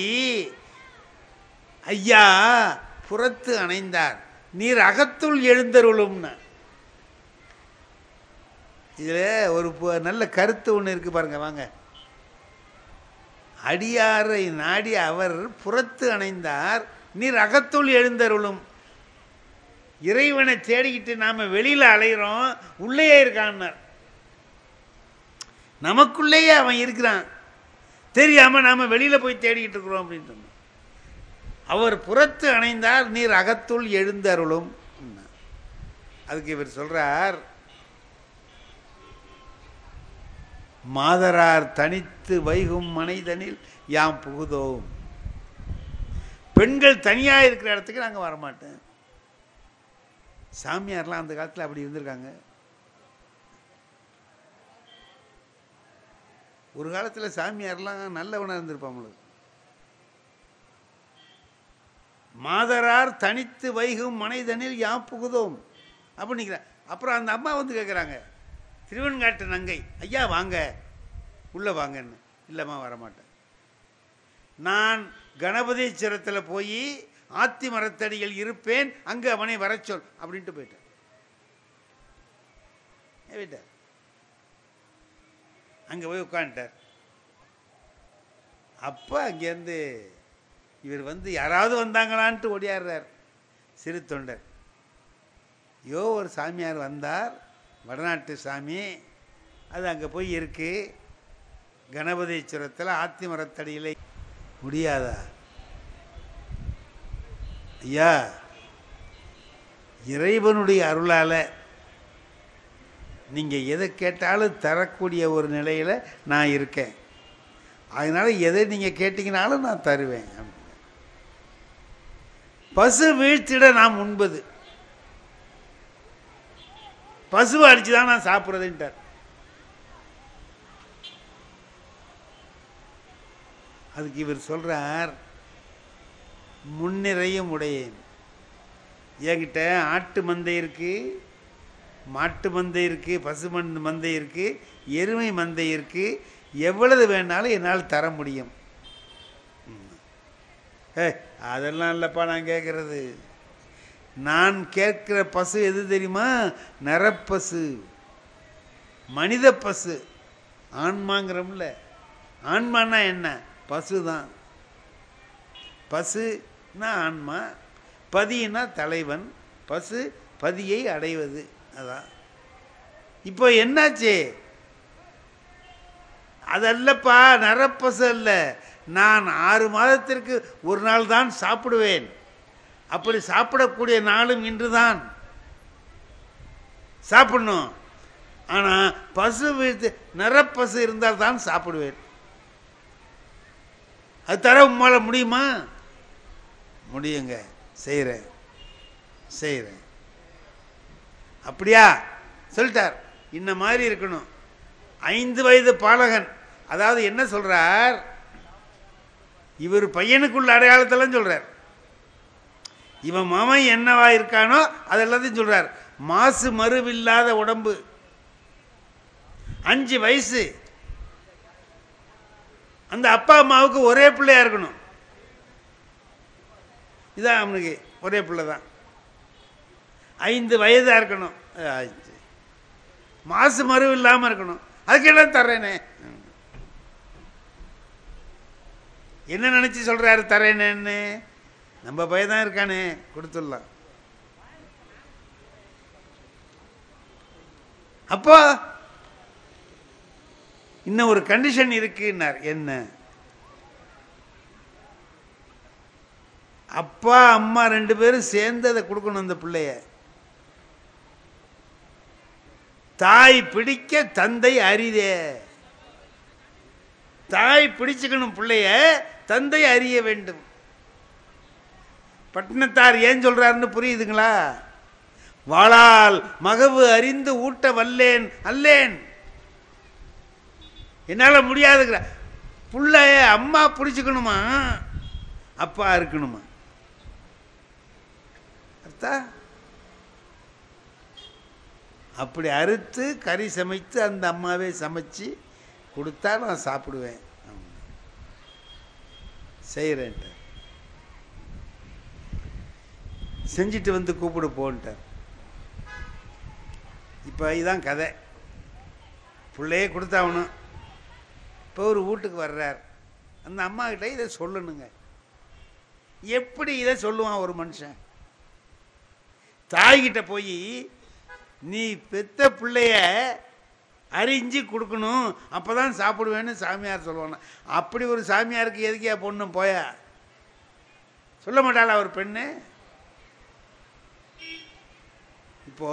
Speaker 1: ஐயா புறத்து அணைந்தார், நீர் அகத்துள் எழுந்தருளும்னா. இதில் ஒரு நல்ல கருத்து ஒன்று இருக்குது பாருங்க. வாங்க, அடியாரை நாடி அவர் புறத்து அணைந்தார், நீர் அகத்துள் எழுந்தருளும். இறைவனை தேடிக்கிட்டு நாம் வெளியில் அலைகிறோம், உள்ளேயே இருக்கான்னார். நமக்குள்ளேயே அவன் இருக்கிறான், தெரியாமல் நாம் வெளியில் போய் தேடிக்கிட்டு இருக்கிறோம் அப்படின்னு சொன்னார். அவர் புறத்து அணைந்தார், நீர் அகத்துள் எழுந்தருளும். அதுக்கு இவர் சொல்றார், மாதரார் தனித்து வைகும் மனைதனில் யாம் புகுதோம். பெண்கள் தனியாக இருக்கிற இடத்துக்கு நாங்கள் வரமாட்டேன். சாமியார்லாம் அந்த காலத்தில் அப்படி இருந்திருக்காங்க. ஒரு காலத்தில் சாமியார்லாம் நல்லவனாக இருந்திருப்பாங்களுக்கு. மாதரார் தனித்து வைகும் மனைதனில் யாம் புகுதோம் அப்படிங்கிற. அப்புறம் அந்த அம்மா வந்து கேட்குறாங்க, திருவெண்காட்டு நங்கை, ஐயா வாங்க உள்ளே வாங்கன்னு. இல்லைம்மா வரமாட்டேன், நான் கணபதீஸ்வரத்தில் போய் ஆத்தி மரத்தடியில் இருப்பேன், அங்கே அவனை வர சொல் அப்படின்ட்டு போயிட்டார். அங்கே போய் உட்காந்துட்டார். அப்போ அங்கேருந்து இவர் வந்து யாராவது வந்தாங்களான்ட்டு ஓடியாடுறார். சிறு தொண்டர், ஒரு சாமியார் வந்தார், வடநாட்டு சாமி, அது அங்கே போய் இருக்கு கணபதீஸ்வரத்தில் ஆத்தி மரத்தடியில். முடியாதா ஐயா? இறைவனுடைய அருளால் நீங்கள் எதை கேட்டாலும் தரக்கூடிய ஒரு நிலையில் நான் இருக்கேன். அதனால் எதை நீங்கள் கேட்டிங்கனாலும் நான் தருவேன். பசு வீழ்த்திட நாம் உண்பது, பசுவை அடிச்சு தான் நான் சாப்பிட்றதுன்ட்டார். அதுக்கு இவர் சொல்றார், முன்னிறையும் உடையேன். என்கிட்ட ஆட்டு மந்தை இருக்கு, மாட்டு மந்தை இருக்கு, பசு மந்தை இருக்கு, எருமை மந்தை இருக்கு, எவ்வளவு வேணாலும் என்னால் தர முடியும். அதெல்லாம் இல்லைப்பா நான் கேட்கறது. நான் கேட்கிற பசு எது தெரியுமா? நரப்பசு, மனித பசு. ஆன்மாங்கிறோம்ல, ஆன்மானா என்ன? பசு தான். பசுனா ஆன்மா, பதினா தலைவன், பசு பதியை அடைவது. அதான் இப்போ என்னாச்சு? அதல்லப்பா, நரப்பசு அல்ல. நான் 6 மாதத்திற்கு ஒரு நாள் தான் சாப்பிடுவேன். அப்படி சாப்பிடக்கூடிய நாளும் இன்று தான் சாப்பிடணும். ஆனால் பசு நரப்பசு இருந்தால் தான் சாப்பிடுவேன். அது தர உம்மால முடியுமா? முடியுங்க, செய்கிறேன் செய்கிறேன். அப்படியா சொல்லிட்டார். இந்த மாதிரி இருக்கணும். 5 வயது பாலகன், அதாவது என்ன சொல்றார், இவர் பையனுக்குள்ள அடையாளத்தெல்லாம் சொல்றார். இவன் மாமன் என்னவா இருக்கானோ அதெல்லாத்தையும் சொல்றார். மாசு மறுவில்லாத உடம்பு, 5 வயசு, அந்த அப்பா அம்மாவுக்கு ஒரே பிள்ளையா இருக்கணும். இதான் அவனுக்கு ஒரே பிள்ளை தான். 5 வயதா இருக்கணும், மாசு மறு இல்லாமல் இருக்கணும். அதுக்கெல்லாம் தர்றேனே. என்ன நினைச்சு சொல்றாரு தரேனேன்னு? நம்ம பையன் தான் இருக்கானே, கொடுத்துடலாம். அப்போ இன்னும் ஒரு கண்டிஷன் இருக்குன்னார். என்ன? அப்பா அம்மா 2 பேரும் சேர்ந்து அதை கொடுக்கணும் அந்த பிள்ளைய. தாய் பிடிக்க தந்தை அரிதே. தாய் பிடிச்சுக்கணும் பிள்ளைய, தந்தை அறிய வேண்டும். பட்டினத்தார் ஏன் சொல்றாருன்னு புரியுதுங்களா? வாளால் மகவு அறிந்து ஊட்ட வல்லேன் அல்லேன். என்னால முடியாதுங்கிற புள்ளைய அம்மா பிடிச்சுக்கணுமா, அப்பா இருக்கணுமா? அர்த்தா அப்படி அறுத்து கறி சமைத்து அந்த அம்மாவே சமைச்சு கொடுத்தா நான் சாப்பிடுவேன். செய்கிறேன். செஞ்சுட்டு வந்து கூப்பிடு போன்ட்டார். இப்போ இதுதான் கதை. பிள்ளையே கொடுத்தாகணும். இப்போ ஒரு வீட்டுக்கு வர்றார். அந்த அம்மா கிட்ட இதை சொல்லணுங்க. எப்படி இதை சொல்லுவான் ஒரு மனுஷன்? தாய்கிட்ட போய் நீ பெத்த பிள்ளைய அரிஞ்சு கொடுக்கணும், அப்போதான் சாப்பிடுவேன்னு சாமியார் சொல்லுவாங்க. அப்படி ஒரு சாமியாருக்கு எதுக்கியா பொண்ணு போயா சொல்ல மாட்டாளா ஒரு பெண்ணு? இப்போ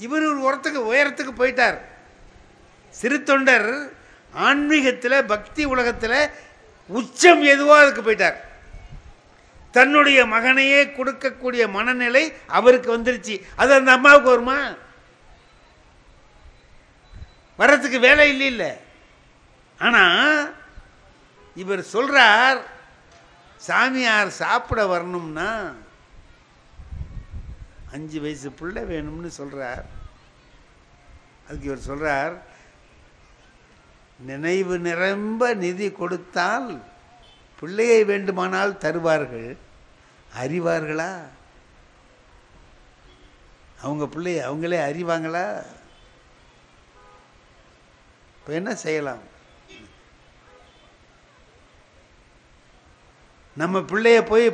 Speaker 1: இவர் ஒரு உயரத்துக்கு போயிட்டார். சிறு தொண்டர் ஆன்மீகத்தில் பக்தி உலகத்தில் உச்சம் எதுவோ அதுக்கு போயிட்டார். தன்னுடைய மகனையே கொடுக்கக்கூடிய மனநிலை அவருக்கு வந்துருச்சு. அது அந்த அம்மாவுக்கு வருமா? வர்றதுக்கு வேலை இல்லை. ஆனா இவர் சொல்றார், சாமியார் சாப்பிட வரணும்னா 5 வயசு பிள்ளை வேணும்னு சொல்றார். அதுக்கு இவர் சொல்றார், நினைவு நிரம்ப நிதி கொடுத்தால் பிள்ளையை வேண்டுமானால் தருவார்கள், அறிவார்களா? அவங்க பிள்ளைய அவங்களே அறிவாங்களா? இப்போ என்ன செய்யலாம்? நம்ம பிள்ளைய போய்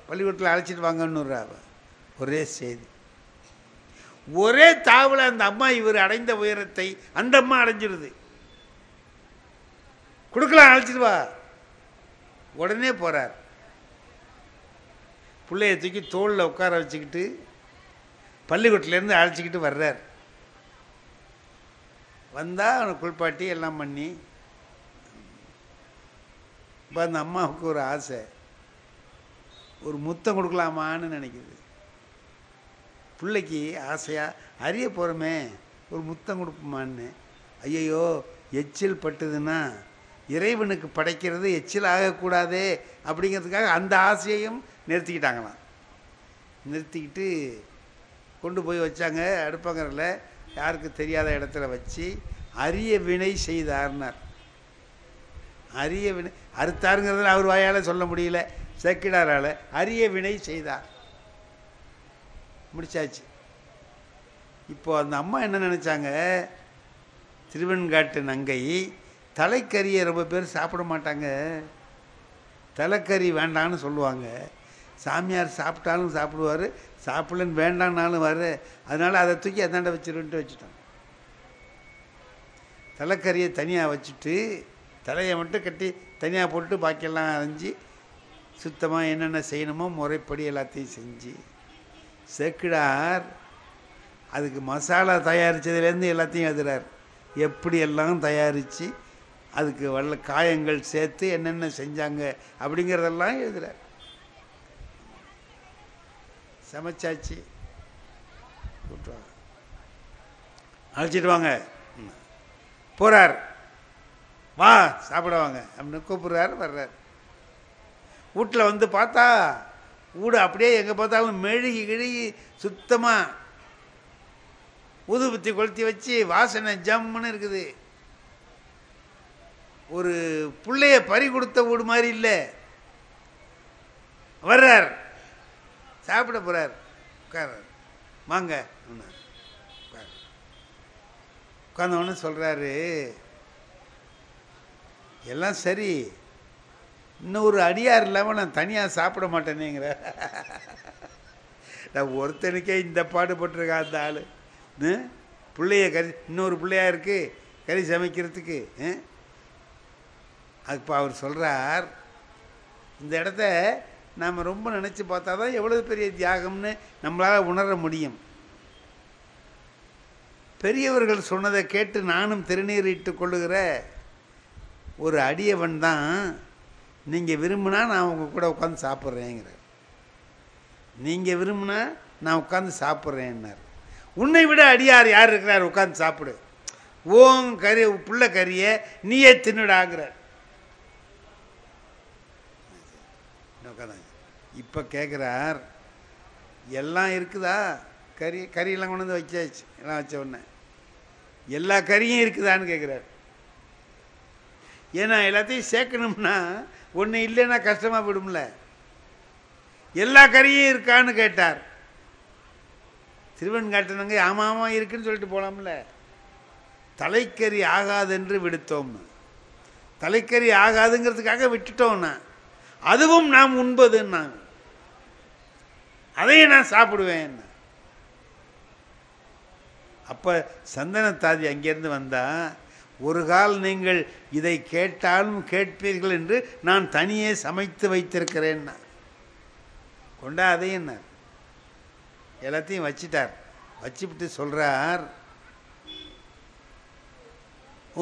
Speaker 1: பள்ளிக்கூடத்தில் அழைச்சிட்டு வாங்கன்னு ஒரே செய்தி. ஒரே தாவல அந்த அம்மா இவர் அடைந்த உயரத்தை அந்த அம்மா அடைஞ்சிருது. கொடுக்கலாம், அழைச்சிட்டு வா. உடனே போறார். பிள்ளைய தூக்கி தோளில் உட்கார வச்சுக்கிட்டு பள்ளிக்கூடத்துலேருந்து அழைச்சிக்கிட்டு வர்றார். வந்தால் அவனை குளிப்பாட்டி எல்லாம் பண்ணி, இப்போ அந்த அம்மாவுக்கு ஒரு ஆசை, ஒரு முத்தம் கொடுக்கலாமான்னு நினைக்குது. பிள்ளைக்கு ஆசையாக அறிய போகிறோமே ஒரு முத்தம் கொடுப்போமான்னு. ஐயையோ, எச்சில் பட்டுதுன்னா இறைவனுக்கு படைக்கிறது எச்சில் ஆகக்கூடாதே அப்படிங்கிறதுக்காக அந்த ஆசையையும் நிறுத்திக்கிட்டாங்களாம். நிறுத்திக்கிட்டு கொண்டு போய் வச்சாங்க அடுப்பங்கரில், யாருக்கு தெரியாத இடத்துல வச்சு அரிய வினை செய்தார்னார். அரிய வினை அறுத்தாருங்கிறதுல அவர் வாயால் சொல்ல முடியல, சேக்கிடாரால் அரிய வினை செய்தார். முடிச்சாச்சு. இப்போ அந்த அம்மா என்ன நினச்சாங்க, திருவெண்காட்டு நங்கை தலைக்கறியை ரொம்ப பேர் சாப்பிட மாட்டாங்க, தலைக்கறி வேண்டான்னு சொல்லுவாங்க. சாமியார் சாப்பிட்டாலும் சாப்பிடுவார், சாப்பிடலன்னு வேண்டான்னாலும் வரு. அதனால் அதை தூக்கி அந்தாண்ட வச்சிருன்ட்டு வச்சுட்டோம். தலைக்கறியை தனியாக வச்சுட்டு தலையை மட்டும் கட்டி தனியாக போட்டு பாக்கியெல்லாம் அரைஞ்சி சுத்தமாக என்னென்ன செய்யணுமோ முறைப்படி எல்லாத்தையும் செஞ்சு, சேக்கிடார் அதுக்கு மசாலா தயாரித்ததுலேருந்து எல்லாத்தையும் எழுதுறார். எப்படியெல்லாம் தயாரித்து அதுக்கு வல்ல காயங்கள் சேர்த்து என்னென்ன செஞ்சாங்க அப்படிங்கிறதெல்லாம் எழுதுறார். சமைச்சாச்சு, கூப்பிட்டுவாங்க, அழைச்சிட்டு வாங்க போகிறார். வா சாப்பிட வாங்க அப்படின்னு கூப்பிட்றாரு. வர்றார். வீட்டில் வந்து பார்த்தா வீடு அப்படியே எங்கே பார்த்தாலும் மெழுகி கிழுகி சுத்தமாக ஊதுபத்தி கொளுத்தி வச்சு வாசனை ஜம்முன்னு இருக்குது. ஒரு பிள்ளைய பறி கொடுத்த வீடு மாதிரி இல்லை. வர்றார், சாப்பிட போகிறார். உட்கார்றார். வாங்க உட்கார்ந்தவொன்னு சொல்கிறாரு, எல்லாம் சரி, இன்னும் ஒரு அடியார் இல்லாமல் நான் தனியாக சாப்பிட மாட்டேனேங்கிற. நான் ஒருத்தனுக்கே இந்த பாடுபட்டிருக்கா அந்த ஆள். பிள்ளைய கறி, இன்னொரு பிள்ளையா இருக்குது கறி சமைக்கிறதுக்கு. இப்போ அவர் சொல்கிறார், இந்த இடத்த நாம் ரொம்ப நினச்சி பார்த்தா தான் எவ்வளோ பெரிய தியாகம்னு நம்மளால் உணர முடியும். பெரியவர்கள் சொன்னதை கேட்டு நானும் திருநீரிட்டு கொள்ளுகிற ஒரு அடியவன் தான் நீங்கள் விரும்பினா நான் உங்கள் கூட உட்காந்து சாப்பிட்றேங்கிறார். நீங்கள் விரும்பினா நான் உட்காந்து சாப்பிட்றேன்னார். உன்னை விட அடியார் யார் இருக்கிறார்? உட்காந்து சாப்பிடு, ஓன் கறி புள்ள கறியை நீயே தின்னுடாங்கிறார். இப்போ கேட்குறார், எல்லாம் இருக்குதா? கறியெல்லாம் கொண்டு வந்து வச்சாச்சு. எல்லாம் வச்ச உடனே எல்லா கறியும் இருக்குதான்னு கேட்குறாரு. ஏன்னா எல்லாத்தையும் சேர்க்கணும்னா ஒன்று இல்லைன்னா கஷ்டமாக விடும்ல. எல்லா கறியும் இருக்கான்னு கேட்டார். திருவெண்காட்டுனங்க ஆமாம் ஆமாம் இருக்குன்னு சொல்லிட்டு போகலாம்ல. தலைக்கறி ஆகாதென்று விடுத்தோம்னு, தலைக்கறி ஆகாதுங்கிறதுக்காக விட்டுட்டோம்னா அதுவும் நாம் உண்பதுன்னாங்க. அதையும் நான் சாப்பிடுவேன். அப்போ சந்தனத்தாதி அங்கேருந்து வந்தா, ஒரு கால் நீங்கள் இதை கேட்டாலும் கேட்பீர்கள் என்று நான் தனியே சமைத்து வைத்திருக்கிறேன்னா. கொண்டா அதையும் எல்லாத்தையும் வச்சிட்டார். வச்சுவிட்டு சொல்றார்,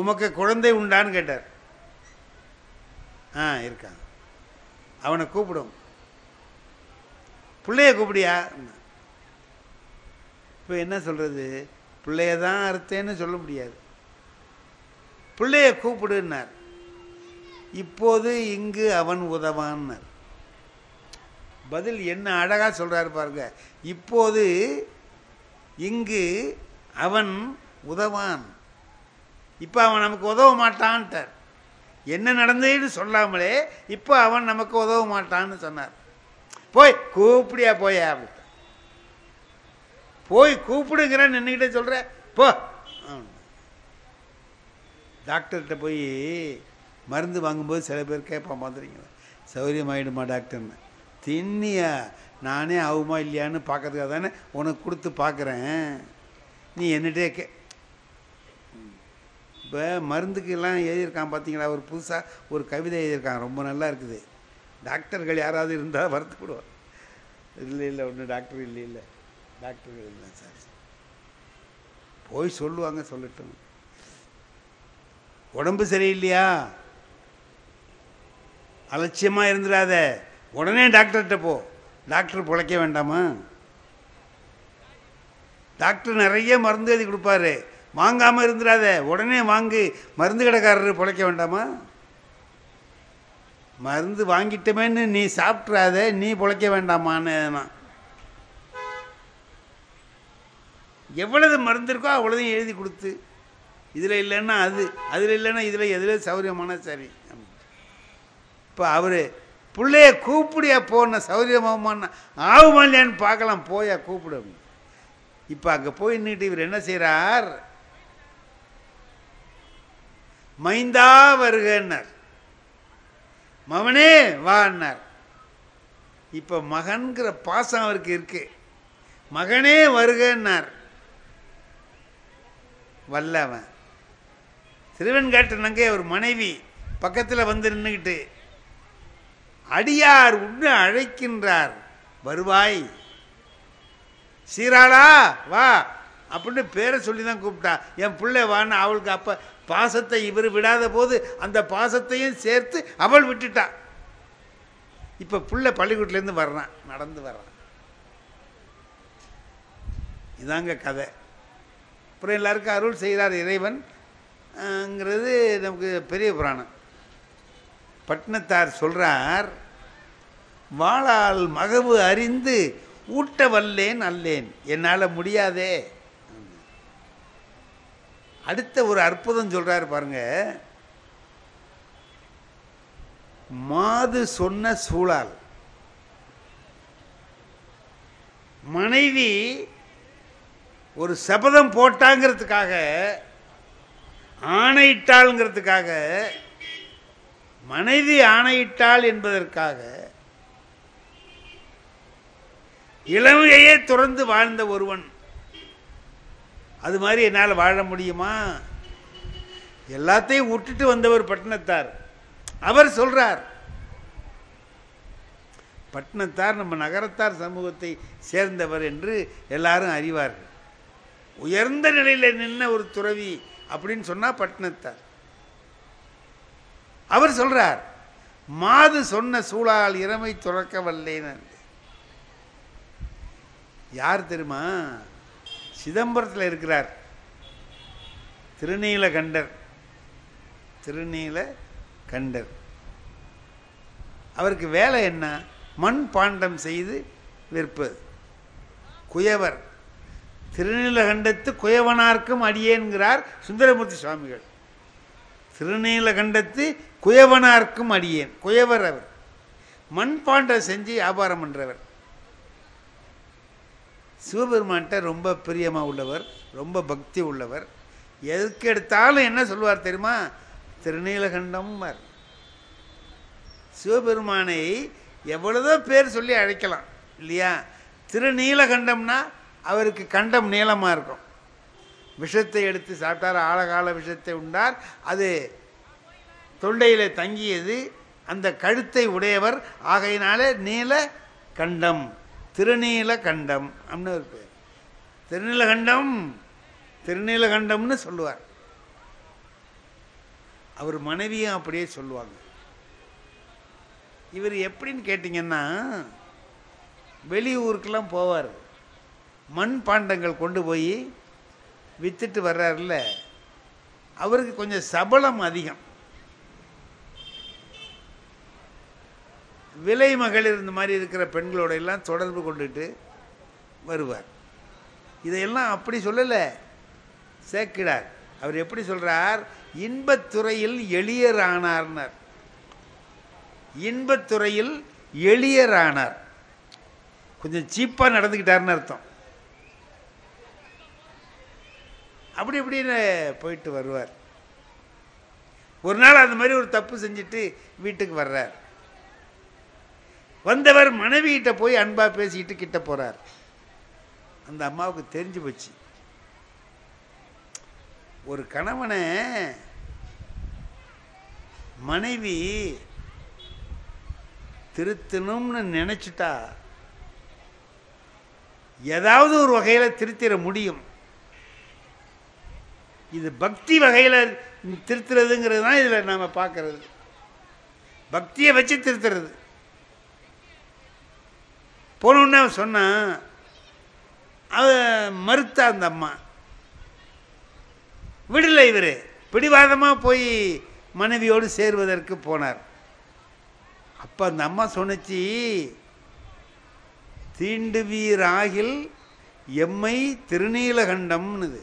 Speaker 1: உமக்கு குழந்தை உண்டான்னு கேட்டார். இருக்கான். அவனை கூப்பிடும். பிள்ளைய கூப்பிடியா? இப்போ என்ன சொல்றது? பிள்ளைய தான் அறுத்தேன்னு சொல்ல முடியாது. பிள்ளைய கூப்பிடுன்னார். இப்போது இங்கு அவன் உதவான்னார். பதில் என்ன அழகா சொல்றாரு பாருங்க. இப்போது இங்கு அவன் உதவான். இப்போ அவன் நமக்கு உதவ மாட்டான்ட்டார். என்ன நடந்ததுன்னு சொல்லாமலே இப்போ அவன் நமக்கு உதவ மாட்டான்னு சொன்னார். போய் கூப்பிடியா? போயா? போய் கூப்பிடுங்கிறேன் நின்றுக்கிட்டே சொல்ற. போ. டாக்டர்கிட்ட போய் மருந்து வாங்கும்போது சில பேர் கேட்பான், பார்த்துறீங்களா, சௌகரியமாயிடுமா டாக்டர்னு. தின்னியா? நானே ஆகுமா இல்லையான்னு பார்க்கறதுக்காக தானே உனக்கு கொடுத்து பார்க்குறேன். நீ என்னட்டே இப்போ மருந்துக்கெல்லாம் எழுதியிருக்கான் பார்த்தீங்களா, ஒரு புதுசாக ஒரு கவிதை எழுதியிருக்கான், ரொம்ப நல்லா இருக்குது. டாக்டர்கள் யாராவது இருந்தால் வருத்தப்படுவார். இல்லை ஒன்றும் டாக்டர் இல்லை டாக்டர்கள் இல்லை சார். போய் சொல்லுவாங்க, சொல்லட்டும். உடம்பு சரியில்லையா, அலட்சியமாக இருந்துடாத, உடனே டாக்டர்கிட்ட போ. டாக்டர் பிழைக்க வேண்டாமா? டாக்டர் நிறைய மருந்து எழுதி கொடுப்பாரு, வாங்காமல் இருந்துடாத, உடனே வாங்கு. மருந்து கடைக்காரர் பிழைக்க வேண்டாமா? மருந்து வாங்கிட்டமேன்னு நீ சாப்பிட்றாத, நீ பிழைக்க வேண்டாமான்னு. எவ்வளவு மருந்து இருக்கோ அவ்வளோதையும் எழுதி கொடுத்து, இதில் இல்லைன்னா அது, அதில் இல்லைன்னா இதில், எதில் சௌகரியமான சரி. இப்போ அவர் பிள்ளைய கூப்பிடியா போன, சௌகரியமாகமான ஆகுமா இல்லையான்னு பார்க்கலாம், போயா கூப்பிடு. இப்போ அங்கே போய் நின்றுட்டு இவர் என்ன செய்கிறார்? மைந்தா வருகன்னார், மகனே வான்னார். இப்போ மகன்கிற பாசம் அவருக்கு இருக்கு. மகனே வருகன்னார். வல்லவன் திருவெண்காட்டு ஒரு மனைவி பக்கத்தில் வந்து நின்றுக்கிட்டு, அடியார் உன்னை அழைக்கின்றார், வருவாய், சீராளா வா அப்படின்னு பேரை சொல்லி தான் கூப்பிட்டா. என் பிள்ளை வான்னு அவளுக்கு அப்போ பாசத்தை இவர் விடாத போது அந்த பாசத்தையும் சேர்த்து அவள் விட்டுட்டா. இப்போ பிள்ளை பள்ளிக்கூட்டிலேருந்து வர்றான், நடந்து வர்றான். இதாங்க கதை. அப்புறம் எல்லாருக்கும் அருள் செய்கிறார் இறைவன்ங்கிறது நமக்கு பெரிய புராணம். பட்டினத்தார் சொல்றார், வாளால் மகவு அறிந்து ஊட்ட வல்லேன் அல்லேன், என்னால் முடியாதே. அடுத்த ஒரு அற்புதம் சொல்றாரு பாருங்க. மாது சொன்ன சூழால், மனைவி ஒரு சபதம் போட்டாங்கிறதுக்காக, ஆணையிட்டாள்ங்கிறதுக்காக, மனைவி ஆணையிட்டாள் என்பதற்காக இளமையே துறந்து வாழ்ந்த ஒருவன், அது மாதிரி என்னால் வாழ முடியுமா? எல்லாத்தையும் விட்டுட்டு வந்தவர் பட்டினத்தார். அவர் சொல்றார், பட்டினத்தார் நம்ம நகரத்தார் சமூகத்தை சேர்ந்தவர் என்று எல்லாரும் அறிவார்கள். உயர்ந்த நிலையில் நின்ன ஒரு துறவி அப்படின்னு சொன்னா பட்டினத்தார். அவர் சொல்றார், மாது சொன்ன சூழால் இறமை துறக்க வல்லேன். யார் தெரியுமா? சிதம்பரத்தில் இருக்கிறார் திருநீலகண்டர். திருநீலகண்டர் அவருக்கு வேலை என்ன? மண் பாண்டம் செய்து விற்பது. குயவர். திருநீலகண்டத்து குயவனார்க்கும் அடியேன்கிறார் சுந்தரமூர்த்தி சுவாமிகள். திருநீலகண்டத்து குயவனார்க்கும் அடியேன். குயவர் அவர். மண்பாண்டம் செஞ்சு வியாபாரம் பண்ணுறவர். சிவபெருமான்கிட்ட ரொம்ப பிரியமாக உள்ளவர், ரொம்ப பக்தி உள்ளவர். எதுக்கு எடுத்தாலும் என்ன சொல்லுவார் தெரியுமா? திருநீலகண்டம். சிவபெருமானை எவ்வளவோ பேர் சொல்லி அழைக்கலாம் இல்லையா? திருநீலகண்டம்னா அவருக்கு கண்டம் நீளமாக இருக்கும். விஷத்தை எடுத்து சாப்பிட்டார், ஆழகால விஷத்தை உண்டார், அது தொண்டையில் தங்கியது, அந்த கழுத்தை உடையவர், ஆகையினால நீல கண்டம், திருநீலகண்டம் அப்படின்னு ஒரு பேர். திருநீலகண்டம் திருநீலகண்டம்னு சொல்லுவார். அவர் மனைவியும் அப்படியே சொல்லுவாங்க. இவர் எப்படின்னு கேட்டிங்கன்னா, வெளியூருக்கெல்லாம் போவார், மண் பாண்டங்கள் கொண்டு போய் வித்துட்டு வர்றாருல, அவருக்கு கொஞ்சம் சபலம் அதிகம். விலை மகளிர் இந்த மாதிரி இருக்கிற பெண்களோட எல்லாம் தொடர்பு கொண்டுட்டு வருவார். இதையெல்லாம் அப்படி சொல்லலை சேக்கிழார். அவர் எப்படி சொல்றார்? இன்பத்துறையில் எளியரானார்னார். இன்பத்துறையில் எளியரானார், கொஞ்சம் சீப்பா நடந்துக்கிட்டார்னு அர்த்தம். அப்படி இப்படின்னு போயிட்டு வருவார். ஒரு நாள் அந்த மாதிரி ஒரு தப்பு செஞ்சுட்டு வீட்டுக்கு வர்றார். வந்தவர் மனைவிகிட்ட போய் அன்பா பேசிக்கிட்டு கிட்ட போறார். அந்த அம்மாவுக்கு தெரிஞ்சு போச்சு, ஒரு கணவனை மனைவி திருத்தணும்னு நினைச்சிட்டா ஏதாவது ஒரு வகையில திருத்திட முடியும். இது பக்தி வகையில திருத்துறதுங்கிறது தான் இதுல நாம பார்க்கறது. பக்தியை வச்சு திருத்துறது. போனோன்னு சொன்னா அவ மறுத்தா அந்த அம்மா, விடலை. இவர் பிடிவாதமாக போய் மனைவியோடு சேருவதற்கு போனார். அப்போ அந்த அம்மா சொன்னிச்சு, தீண்டுவீர் ஆகில் எம்மை திருநீலகண்டம்னுது.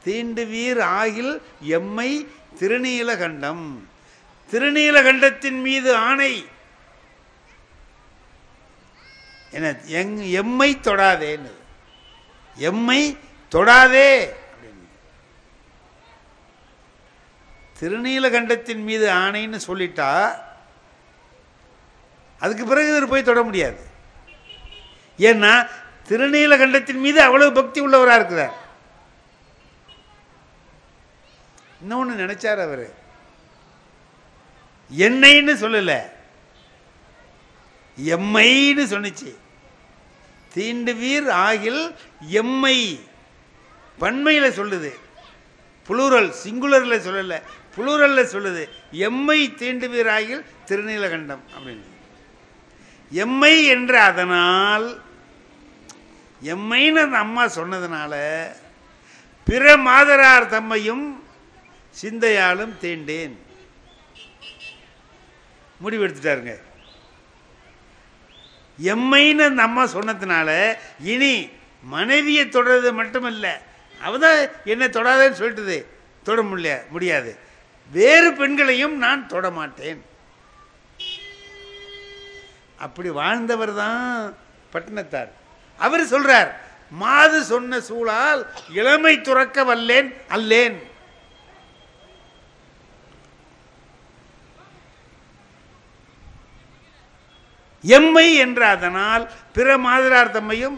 Speaker 1: தீண்டுவீர் ஆகில் எம்மை திருநீலகண்டம். திருநீலகண்டத்தின் மீது ஆணை, என்ன எம்மை தொடாதேன்னு, எம்மை தொடாதே அப்படின்னு. திருநீலகண்டத்தின் மீது ஆணைன்னு சொல்லிட்டா அதுக்கு பிறகு இவர் போய் தொட முடியாது. ஏன்னா திருநீலகண்டத்தின் மீது அவ்வளவு பக்தி உள்ளவராக இருக்கிறார். இன்னொன்னு நினைச்சார் அவரு, என்னைன்னு சொல்லல, எம்மைன்னு சொன்னிச்சு. தீண்டுவீர் ஆகில் எம்மை பன்மையில சொல்லுது, புளூரல் சிங்குலர்ல சொல்லல, புளூரல்ல சொல்லுது. எம்மை தீண்டுவீர் ஆகில் திருநீலகண்டம் அப்படின்னு. எம்மை என்ற அதனால், எம்மைன்னு அந்த அம்மா சொன்னதுனால பிற மாதரார் தம்மையும் சிந்தையாலும் தீண்டேன் முடிவெடுத்துட்டாருங்க. எம்மைன்னு அந்த அம்மா சொன்னதுனால இனி மனைவியை தொடர்றது மட்டுமல்ல, அவதான் என்ன தொடாதேன்னு சொல்லிட்டுது, தொட முடியாது, வேறு பெண்களையும் நான் தொட மாட்டேன். அப்படி வாழ்ந்தவர் தான் பட்டினத்தார். அவர் சொல்றார், மாது சொன்ன சூழால் இளமை துறக்க வல்லேன் அல்லேன். எம்மை என்ற அதனால் பிற மாதரார் தம்மையும்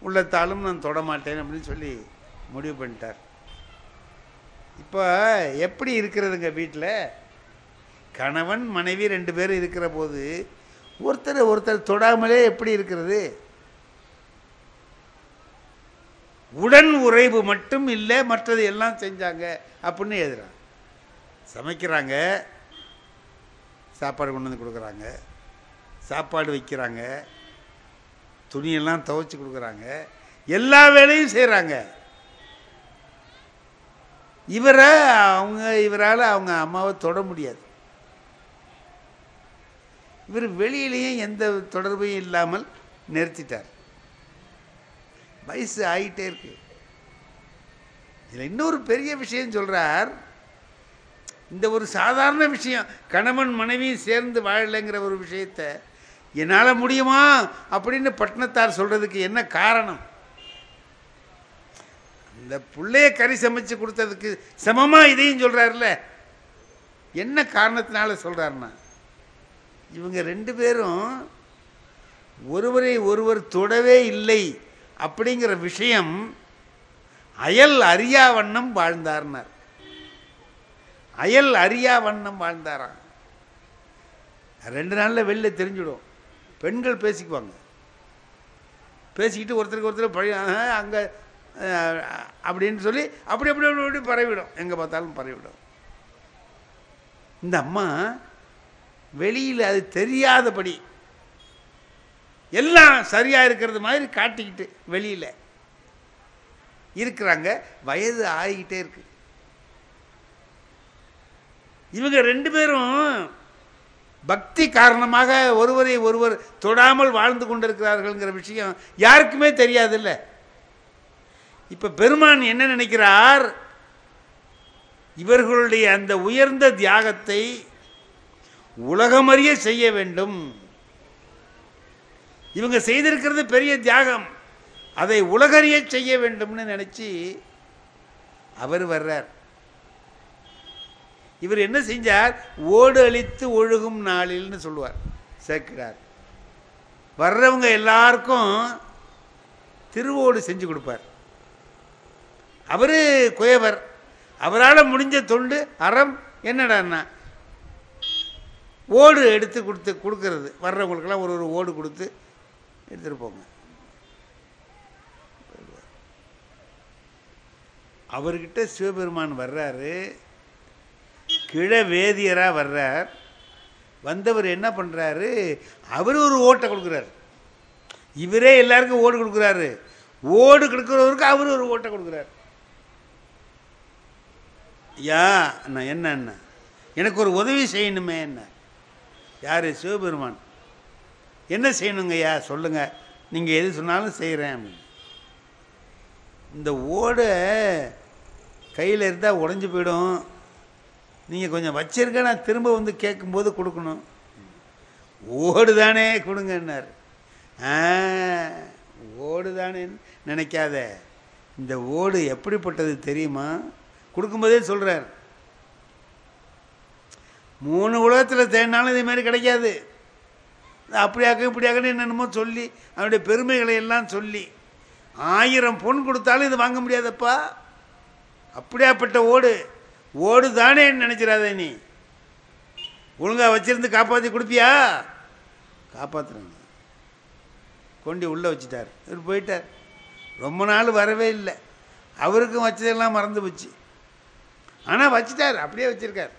Speaker 1: உள்ளத்தாலும் நான் தொடமாட்டேன் அப்படின்னு சொல்லி முடிவு பண்ணிட்டார். இப்போ எப்படி இருக்கிறதுங்க வீட்டில்? கணவன் மனைவி 2 பேரும் இருக்கிற போது ஒருத்தர் தொடாமலே எப்படி இருக்கிறது? உடன் உறைவு மட்டும் இல்லை, மற்றது எல்லாம் செஞ்சாங்க அப்படின்னு எழுதுறாங்க. சமைக்கிறாங்க, சாப்பாடு கொண்டு வந்து கொடுக்குறாங்க, சாப்பாடு வைக்கிறாங்க, துணியெல்லாம் துவைச்சி கொடுக்குறாங்க, எல்லா வேலையும் செய்கிறாங்க. இவரால் அவங்க அம்மாவை தொட முடியாது. இவர் வெளியிலையும் எந்த தொடர்பையும் இல்லாமல் நிறுத்திட்டார். வயசு ஆகிட்டே இருக்கு. இதில் இன்னொரு பெரிய விஷயம் சொல்றார். இந்த ஒரு சாதாரண விஷயம், கணவன் மனைவி சேர்ந்து வாழலைங்கிற ஒரு விஷயத்தை என்னால் முடியுமா அப்படின்னு பட்டினத்தார் சொல்றதுக்கு என்ன காரணம்? இந்த பிள்ளைய கறி சமைச்சு கொடுத்ததுக்கு சமமா இதையும் சொல்றாருல, என்ன காரணத்தினால சொல்றாருன்னா, இவங்க 2 பேரும் ஒருவரை ஒருவர் தொடவே இல்லை அப்படிங்கிற விஷயம் அயல் அறியா வண்ணம் வாழ்ந்தார்னார். அயல் அறியா வண்ணம் வாழ்ந்தாராம். 2 நாளில் வெளில தெரிஞ்சிடும். பெண்கள் பேசிக்குவாங்க. பேசிக்கிட்டு ஒருத்தருக்கு ஒருத்தர் பழைய அங்கே அப்படின்னு சொல்லி அப்படி அப்படி அப்படி அப்படி பரவிடும். எங்கே பார்த்தாலும் பரவிடும். இந்த அம்மா வெளியில் அது தெரியாதபடி எல்லாம் சரியாக இருக்கிறது மாதிரி காட்டிக்கிட்டு வெளியில் இருக்கிறாங்க. வயது ஆகிக்கிட்டே இருக்கு. இவங்க 2 பேரும் பக்தி காரணமாக ஒருவரை ஒருவர் தொடாமல் வாழ்ந்து கொண்டிருக்கிறார்கள்ங்கிற விஷயம் யாருக்குமே தெரியாதுல்ல. இப்ப பெருமான் என்ன நினைக்கிறார்? இவர்களுடைய அந்த உயர்ந்த தியாகத்தை உலகமறிய செய்ய வேண்டும். இவங்க செய்திருக்கிறது பெரிய தியாகம், அதை உலகறிய செய்ய வேண்டும்னு நினைச்சு அவர் வர்றார். இவர் என்ன செஞ்சார்? ஓடு அழித்து ஒழுகும் நாளில்னு சொல்லுவார் சேர்க்கிறார். வர்றவங்க எல்லாருக்கும் திருவோடு செஞ்சு கொடுப்பார். அவரு குயவர். அவரால் முடிஞ்ச தொண்டு அறம் என்னடான்னா ஓடு எடுத்து கொடுக்கறது. வர்றவங்களுக்கெல்லாம் ஒரு ஓடு கொடுத்து எடுத்துட்டு போங்க. அவர்கிட்ட சிவபெருமான் வர்றாரு. கிழ வேதியராக வர்றார். வந்தவர் என்ன பண்ணுறாரு? அவர் ஒரு ஓட்டை கொடுக்குறாரு. இவரே எல்லாருக்கும் ஓடு கொடுக்குறாரு. ஓடு கொடுக்குறவருக்கு அவர் ஒரு ஓட்டை கொடுக்குறாரு. ஐயா அண்ணா என்ன அண்ணா எனக்கு ஒரு உதவி செய்யணுமே என்ன? யார்? சிவபெருமான். என்ன செய்யணுங்க ஐயா சொல்லுங்க, நீங்கள் எது சொன்னாலும் செய்கிறேன் அப்படின்னு. இந்த ஓடை கையில் இருந்தால் உடஞ்சி போயிடும். நீங்கள் கொஞ்சம் வச்சிருக்க, நான் திரும்ப வந்து கேட்கும்போது கொடுக்கணும். ஓடு தானே கொடுங்கன்னார். ஓடு தானே நினைக்காத, இந்த ஓடு எப்படிப்பட்டது தெரியுமா? கொடுக்கும்போதே சொல்கிறார். 3 உலகத்தில் தேடினாலும் இதே மாதிரி கிடைக்காது. அப்படியாக்க இப்படியாக்கன்னு என்னென்னமோ சொல்லி அவனுடைய பெருமைகளை எல்லாம் சொல்லி 1000 பொன் கொடுத்தாலும் இது வாங்க முடியாதப்பா. அப்படியாப்பட்ட ஓடு. ஓடு தானே நினைச்சிடாத. நீ ஒழுங்காக வச்சிருந்து காப்பாற்றி கொடுப்பியா? காப்பாற்றுறாங்க. கொண்டு உள்ளே வச்சுட்டார். இவர் போயிட்டார். ரொம்ப நாள் வரவே இல்லை. அவருக்கும் வச்சதெல்லாம் மறந்து போச்சு. ஆனால் வச்சுட்டார், அப்படியே வச்சிருக்கார்.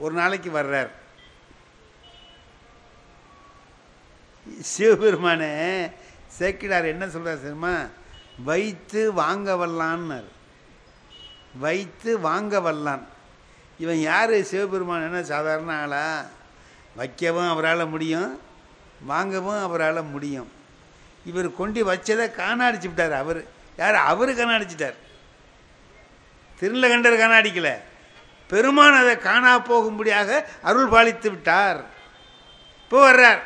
Speaker 1: ஒரு நாளைக்கு வர்றார். சிவபெருமானே சேக்கிடார் என்ன சொல்கிறார் தெரியுமா? வைத்து வாங்க வல்லான்னார். வைத்து வாங்க வல்லான். இவன் யார்? சிவபெருமான். என்ன சாதாரண ஆளா? வைக்கவும் அவரால் முடியும், வாங்கவும் அவரால் முடியும். இவர் கொண்டு வச்சதை காணாடிச்சு விட்டார். அவர் யார்? அவர் காணாடிச்சிட்டார். திருநீலகண்டர் காணாடிக்கல, பெருமான் அதை காணா போகும்படியாக அருள் பாலித்து விட்டார். இப்போ வர்றார்.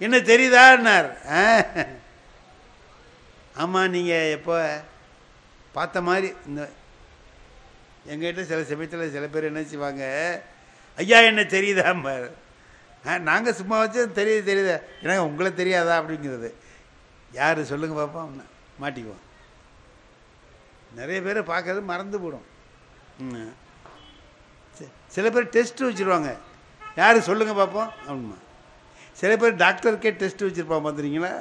Speaker 1: என்ன தெரியுதான்னார். ஆமாம், நீங்கள் எப்போ பார்த்த மாதிரி இந்த எங்கிட்ட சில சமயத்தில் சில பேர் என்ன செய்வாங்க, ஐயா என்ன தெரியுதாம்பார். நாங்கள் சும்மா வச்சு தெரியுதா எனக்கு உங்களை தெரியாதா அப்படிங்கிறது. யார் சொல்லுங்க பார்ப்போம், மாட்டிக்குவோம். நிறைய பேரை பார்க்கறது மறந்து போடும். சில பேர் டெஸ்ட்டு வச்சுருவாங்க. யார் சொல்லுங்க பார்ப்போம் அப்படிமா. சில பேர் டாக்டருக்கே டெஸ்ட்டு வச்சுருப்பான். பார்த்துறீங்களா?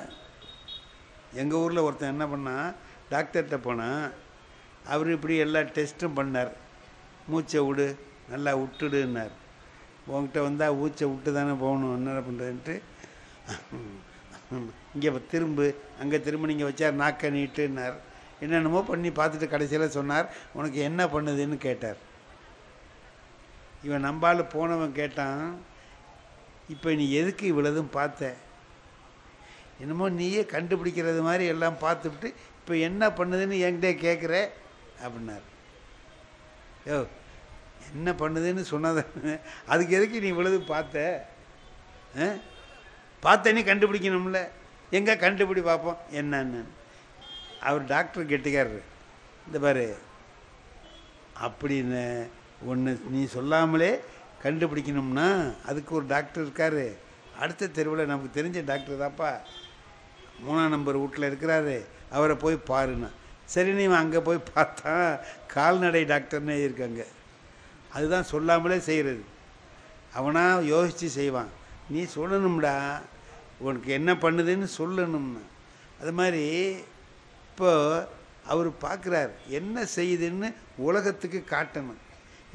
Speaker 1: எங்கள் ஊரில் ஒருத்தன் என்ன பண்ணால், டாக்டர்கிட்ட போனால் அவர் இப்படி எல்லா டெஸ்ட்டும் பண்ணார். மூச்சை விடு, நல்லா விட்டுடுன்னார். உங்ககிட்ட வந்தால் மூச்சை விட்டு தானே போகணும், என்ன பண்ணுறேன்ட்டு இங்கே திரும்பு, அங்கே திரும்ப நீங்கள் வச்சார், நாக்க நீட்டுன்னார். என்னென்னமோ பண்ணி பார்த்துட்டு கடைசியில் சொன்னார், உனக்கு என்ன பண்ணுதுன்னு கேட்டார். இவன் நம்பால் போனவன் கேட்டான், இப்போ நீ எதுக்கு இவ்வளதும் பார்த்த? என்னமோ நீயே கண்டுபிடிக்கிறது மாதிரி எல்லாம் பார்த்துவிட்டு இப்போ என்ன பண்ணுதுன்னு என்கிட்ட கேட்குற அப்படின்னார். யோ என்ன பண்ணுதுன்னு சொன்னத அதுக்கு எதுக்கு நீ இவ்வளவு பார்த்த? பார்த்த நீ கண்டுபிடிக்கணும்ல, எங்கே கண்டுபிடி பார்ப்போம் என்னன்னு. அவர் டாக்டர் கெட்டிக்காரரு. இந்த பாரு அப்படின்னு ஒன்று நீ சொல்லாமலே கண்டுபிடிக்கணும்னா அதுக்கு ஒரு டாக்டர் இருக்கார். அடுத்த தெருவில் நமக்கு தெரிஞ்ச டாக்டர் தான்ப்பா, 3ஆம் நம்பர் வீட்டில் இருக்கிறாரு, அவரை போய் பாருண்ணா. சரி, நீ அங்கே போய் பார்த்தா கால்நடை டாக்டர்னே இருக்காங்க. அதுதான் சொல்லாமலே செய்கிறது. அவனா யோசித்து செய்வான். நீ சொல்லணும்டா, உனக்கு என்ன பண்ணுதுன்னு சொல்லணும்னா. அது மாதிரி இப்போ அவர் பார்க்குறார் என்ன செய்யுதுன்னு உலகத்துக்கு காட்டணும்.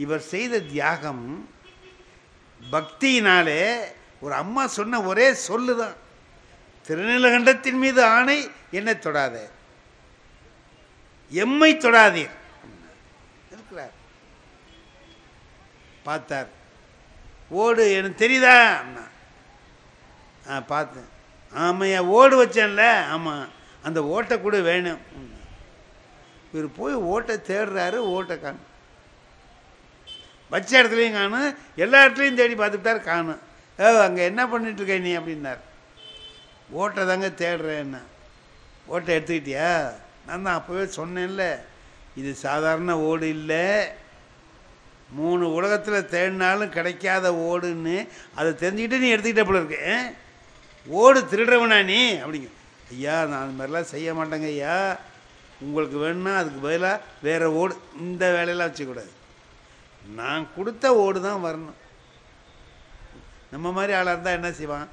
Speaker 1: இவர் செய்த தியாகம் பக்தியினாலே ஒரு அம்மா சொன்ன ஒரே சொல்லுதான், திருநீலகண்டத்தின் மீது ஆணை என்னை தொடாத, எம்மை தொடாதீர் இருக்கிறார். பார்த்தார், ஓடு எனக்கு தெரியுதா? பார்த்தேன். ஆமையா, ஓடு வச்சேன்ல. ஆமாம், அந்த ஓட்டை கூட வேணும். இவர் போய் ஓட்டை தேடுறாரு, ஓட்டை காணும். வச்ச இடத்துலையும் காணும், எல்லா இடத்துலையும் தேடி பார்த்துட்டார், காணும். அங்கே என்ன பண்ணிட்டுருக்க நீ அப்படின்னார். ஓட்டை தாங்க தேடுறேன்னா. ஓட்டை எடுத்துக்கிட்டியா? நான் தான் அப்போவே சொன்னேன்ல, இது சாதாரண ஓடு இல்லை, 3 உலகத்தில் தேடினாலும் கிடைக்காத ஓடுன்னு. அதை தெரிஞ்சுக்கிட்டு நீ எடுத்துக்கிட்ட போல இருக்கு. ஓடு திருடுறவனா நீ அப்படிங்க. ஐயா, நான் அது மாதிரிலாம் செய்ய மாட்டேங்க ஐயா, உங்களுக்கு வேணும்னா அதுக்கு பதிலாக வேறு ஓடு, இந்த வேலையெல்லாம் வச்சுக்கூடாது, நான் கொடுத்த ஓடு தான் வரணும். நம்ம மாதிரி ஆளாக இருந்தால் என்ன செய்வான்?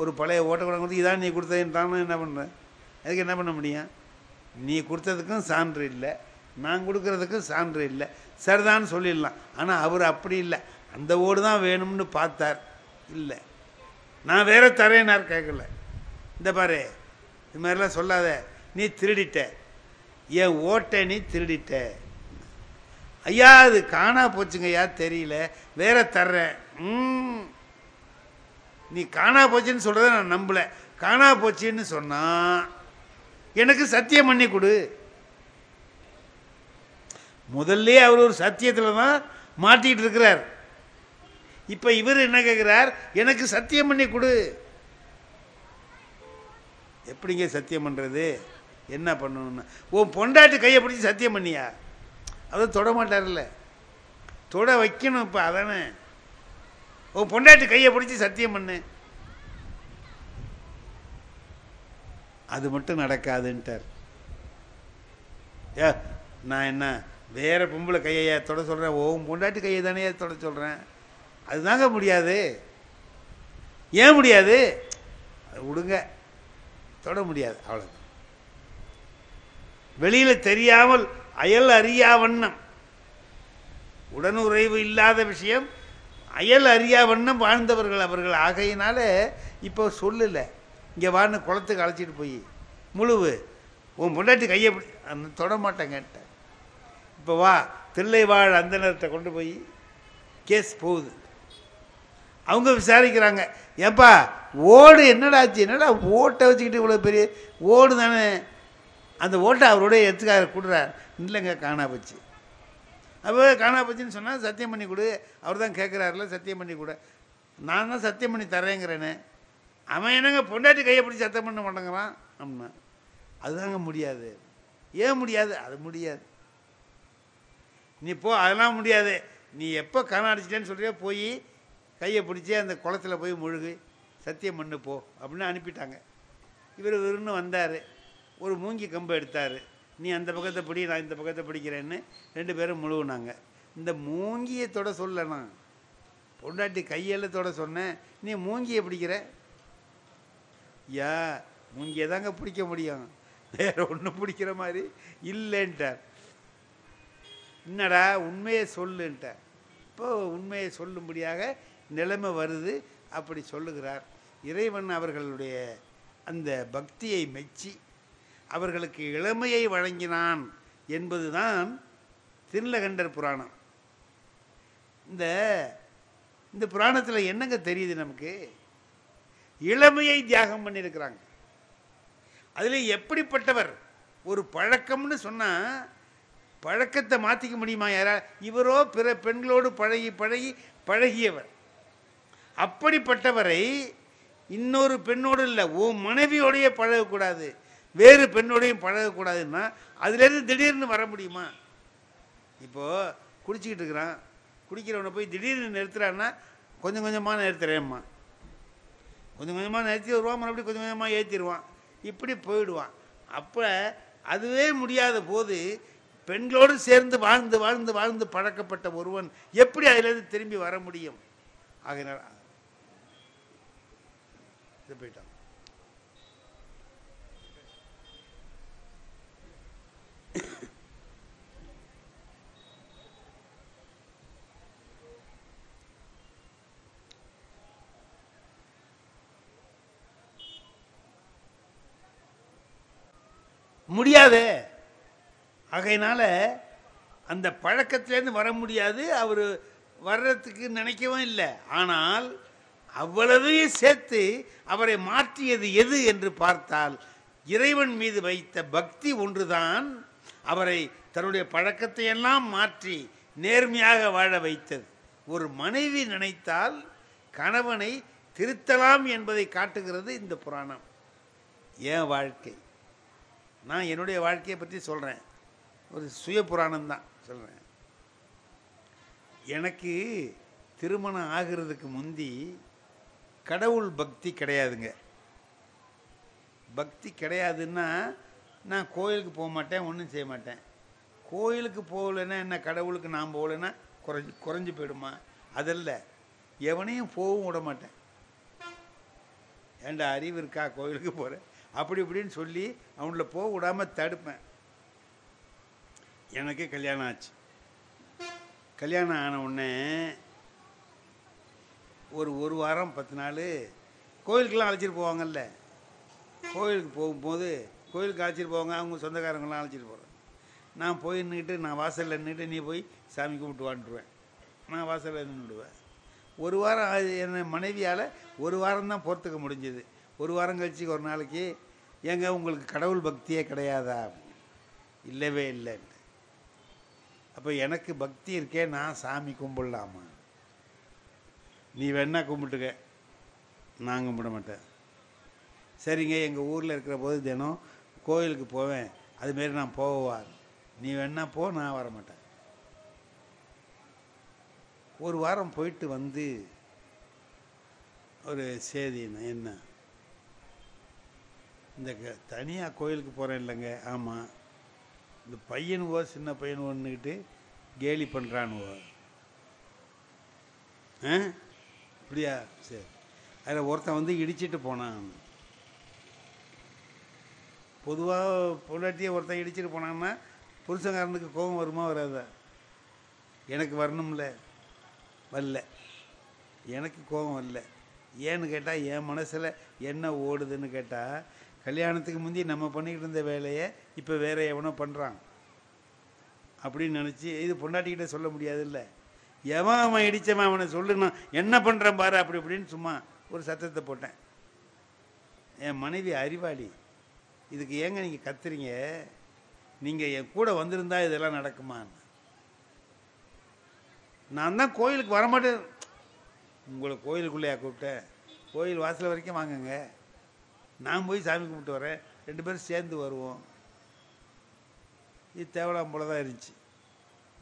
Speaker 1: ஒரு பழைய ஓட்டை கூட கொடுத்து இதான் நீ கொடுத்ததுன்னு என்ன பண்ணுறேன்? அதுக்கு என்ன பண்ண முடியும்? நீ கொடுத்ததுக்கும் சான்று இல்லை, நான் கொடுக்குறதுக்கும் சான்று இல்லை, சரிதான்னு சொல்லிடலாம். ஆனால் அவர் அப்படி இல்லை, அந்த ஓடு தான் வேணும்னு பார்த்தார். இல்லை, நான் வேற தரேனார், கேட்கல. இந்த பாரு, இது மாதிரிலாம் சொல்லாத, நீ திருடிட்ட, என் ஓட்டை நீ திருடிட்ட. ஐயா, அது காணா போச்சுங்க ஐயா, தெரியல, வேற தர்றேன். நீ காணா போச்சுன்னு சொல்கிறத நான் நம்பலை. காணா போச்சுன்னு சொன்னா எனக்கு சத்தியம் பண்ணி கொடு. முதல்ல அவர் ஒரு சத்தியத்தில் தான் மாட்டிகிட்டு இருக்கிறார். இப்போ இவர் என்ன கேட்குறார்? எனக்கு சத்தியம் பண்ணி கொடு. எப்படிங்க சத்தியம் பண்ணுறது? என்ன பண்ணணும்னா, உன் பொண்டாட்டி கையை பிடிச்சி சத்தியம் பண்ணியா? அதை தொட மாட்டார்ல, தொட வைக்கணும். இப்போ அதானே, உன் பொண்டாட்டி கையை பிடிச்சி சத்தியம் பண்ணு. அது மட்டும் நடக்காதுன்ட்டார். நான் என்ன வேற பொம்பளை கையை தொட சொல்கிறேன்? உன் பொண்டாட்டி கையை தானே தொட சொல்கிறேன். அதுதாங்க முடியாது. ஏன் முடியாது? விடுங்க, தொட முடியாது, அவ்வளோ. வெளியில் தெரியாமல் அயல் அறியா வண்ணம், உடனுறைவு இல்லாத விஷயம், அயல் அறியா வண்ணம் வாழ்ந்தவர்கள் அவர்கள். ஆகையினால இப்போ சொல்லலை, இங்கே வான்னு குளத்துக்கு அழைச்சிட்டு போய் முழுவு உன் பொண்டாட்டி கையை தொட மாட்டேங்கன்ட்ட. இப்போ வா, தில்லைவாழ் அந்தனர்கிட்ட கொண்டு போய் கேஸ் போகுது. அவங்க விசாரிக்கிறாங்க, ஏப்பா ஓடு என்னடாச்சு, என்னடா ஓட்டை வச்சுக்கிட்டு இவ்வளோ பெரிய ஓடு தானே, அந்த ஓட்டை அவரோட எடுத்துக்கார கொடுறார். இல்லைங்க, காணா போச்சு. அப்போ காணா போச்சுன்னு சொன்னால் சத்தியம் பண்ணி கொடு. அவர் தான் கேட்குறாருல, சத்தியம் பண்ணி கொடு. நான் தான் சத்தியம் பண்ணி தரேங்கிறேன்னு. அவன் என்னங்க பொண்டாட்டி கையை பிடிச்சி சத்தியம் பண்ண மாட்டேங்கிறான் அப்படின்னா. அதுதாங்க முடியாது. ஏன் முடியாது? அது முடியாது. நீ போ, அதெல்லாம் முடியாது. நீ எப்போ காணா அடிச்சிட்டேன்னு சொல்கிறியோ போய் கையை பிடிச்சி அந்த குளத்தில் போய் முழுகு, சத்தியம் பண்ணு போ அப்படின்னு அனுப்பிட்டாங்க. இவர் விருன்னு வந்தார், ஒரு மூங்கி கம்பை எடுத்தார். நீ அந்த பக்கத்தை பிடி, நான் இந்த பக்கத்தை பிடிக்கிறேன்னு 2 பேரும் முழுகுனாங்க. இந்த மூங்கியை தொட சொல்லனா, பொண்டாட்டி கையில் தொட சொன்னேன், நீ மூங்கியை பிடிக்கிற. யா, மூங்கியை தாங்க பிடிக்க முடியும், வேற ஒன்றும் பிடிக்கிற மாதிரி இல்லைன்ட்டார். என்னடா உண்மையை சொல்லுன்ட்டார். இப்போ உண்மையை சொல்லும்படியாக நிலைமை வருது. அப்படி சொல்லுகிறார். இறைவன் அவர்களுடைய அந்த பக்தியை மெச்சி அவர்களுக்கு இளமையை வழங்கினான் என்பதுதான் திருநீலகண்டர் புராணம். இந்த புராணத்தில் என்னங்க தெரியுது நமக்கு? இளமையை தியாகம் பண்ணியிருக்கிறாங்க. அதில் எப்படிப்பட்டவர்? ஒரு பழக்கம்னு சொன்னால் பழக்கத்தை மாற்றிக்க முடியுமா யாரா? இவரோ பிற பெண்களோடு பழகி பழகி பழகியவர். அப்படிப்பட்டவரை இன்னொரு பெண்ணோடு இல்லை, மனைவியோடையே பழகக்கூடாது, வேறு பெண்ணோடையும் பழகக்கூடாதுன்னா அதுலேருந்து திடீர்னு வர முடியுமா? இப்போது குடிச்சிக்கிட்டு இருக்கிறான், குடிக்கிறவனை போய் திடீர்னு நிறுத்துறான்னா கொஞ்சம் கொஞ்சமாக நிறுத்துறேம்மா, கொஞ்சம் கொஞ்சமாக நிறுத்தி வருவான், மறுபடியும் கொஞ்சம் கொஞ்சமாக ஏற்றிடுவான், இப்படி போயிடுவான். அப்போ அதுவே முடியாத போது பெண்களோடு சேர்ந்து வாழ்ந்து வாழ்ந்து வாழ்ந்து பழக்கப்பட்ட ஒருவன் எப்படி அதிலிருந்து திரும்பி வர முடியும்? ஆகினால இது போயிட்டான். முடியாதே. ஆகையினால அந்த பழக்கத்திலேருந்து வர முடியாது. அவர் வர்றதுக்கு நினைக்கவும் இல்லை. ஆனால் அவ்வளவையும் சேர்த்து அவரை மாற்றியது எது என்று பார்த்தால் இறைவன் மீது வைத்த பக்தி ஒன்றுதான் அவரை தன்னுடைய பழக்கத்தை எல்லாம் மாற்றி நேர்மையாக வாழ வைத்தது. ஒரு மனைவி நினைத்தால் கணவனை திருத்தலாம் என்பதை காட்டுகிறது இந்த புராணம். என் வாழ்க்கை, நான் என்னுடைய வாழ்க்கையை பற்றி சொல்கிறேன், ஒரு சுய புராணம் தான் சொல்கிறேன். எனக்கு திருமணம் ஆகிறதுக்கு முந்தி கடவுள் பக்தி கிடையாதுங்க. பக்தி கிடையாதுன்னா நான் கோயிலுக்கு போக மாட்டேன், ஒன்றும் செய்ய மாட்டேன். கோயிலுக்கு போகலைன்னா என்ன, கடவுளுக்கு நான் போகலைன்னா குறைஞ்சி போயிடுமா? அதல்ல, எவனையும் போகவும் விட மாட்டேன். ஏண்டா அறிவு இருக்கா கோயிலுக்கு போகிறேன் அப்படி இப்படின்னு சொல்லி அவங்கள போக விடாமல் தடுப்பேன். எனக்கு கல்யாணம் ஆச்சு. கல்யாணம் ஆன உடனே ஒரு வாரம் 10 நாள் கோயிலுக்கெல்லாம் அழைச்சிட்டு போவாங்கல்ல. கோயிலுக்கு போகும்போது கோயிலுக்கு அழைச்சிட்டு போவாங்க, அவங்க சொந்தக்காரங்களாம் அழைச்சிட்டு போகிறேன். நான் போய் நின்றுட்டு, நான் வாசலில் நின்றுட்டு நீ போய் சாமி கும்பிட்டு வாண்டுருவேன். நான் வாசலில் நின்றுடுவேன். ஒரு வாரம் என் மனைவியால் ஒரு வாரம் தான் பொறுத்துக்க முடிஞ்சது. ஒரு வாரம் கழிச்சு ஒரு நாளைக்கு, ஏங்க உங்களுக்கு கடவுள் பக்தியே கிடையாதா? இல்லவே இல்லை. அப்போ எனக்கு பக்தி இருக்கே, நான் சாமி கும்பிடலாமா? நீ வேணா கும்பிட்டுக்க, நான் கும்பிட மாட்டேன். சரிங்க, எங்கள் ஊரில் இருக்கிற போது தினம் கோயிலுக்கு போவேன், அதுமாரி நான் போவார், நீ வேணா போ, நான் வர மாட்டேன். ஒரு வாரம் போயிட்டு வந்து ஒரு செய்தி என்ன, இந்த தனியாக கோயிலுக்கு போகிறேன் இல்லைங்க. ஆமாம், இந்த பையனுவோ சின்ன பையனுவோன்னுக்கிட்டு கேலி பண்ணுறானுவோ. இப்படியா? சரி. அதில் ஒருத்தன் வந்து இடிச்சிட்டு போனான். பொதுவாக பொண்டாட்டியை ஒருத்தன் இடிச்சிட்டு போனான்னா புருஷங்காரனுக்கு கோபம் வருமா வராதா? எனக்கு வரணும்ல, வரல. எனக்கு கோபம் வரல. ஏன்னு கேட்டால் என் மனசில் என்ன ஓடுதுன்னு கேட்டால், கல்யாணத்துக்கு முந்தி நம்ம பண்ணிக்கிட்டு இருந்த வேலையை இப்போ வேறு எவனோ பண்ணுறான் அப்படின்னு நினச்சி, இது பொண்டாட்டிக்கிட்ட சொல்ல முடியாதுல்ல. அவன் இடித்தவன் அவனை சொல்லுனா என்ன பண்ணுறேன் பாரு அப்படி இப்படின்னு சும்மா ஒரு சத்தத்தை போட்டேன். என் மனைவி அறிவாளி, இதுக்கு ஏங்க நீங்கள் கத்துறீங்க, நீங்கள் என் கூட வந்திருந்தா இதெல்லாம் நடக்குமா? நான் தான் கோயிலுக்கு வரமாட்டேன். உங்களை கோயிலுக்குள்ளேயா கூப்பிட்டேன்? கோயில் வாசல் வரைக்கும் வாங்குங்க, நான் போய் சாமி கும்பிட்டு வரேன், 2 பேரும் சேர்ந்து வருவோம். இது தேவலாம் போல தான் இருந்துச்சு.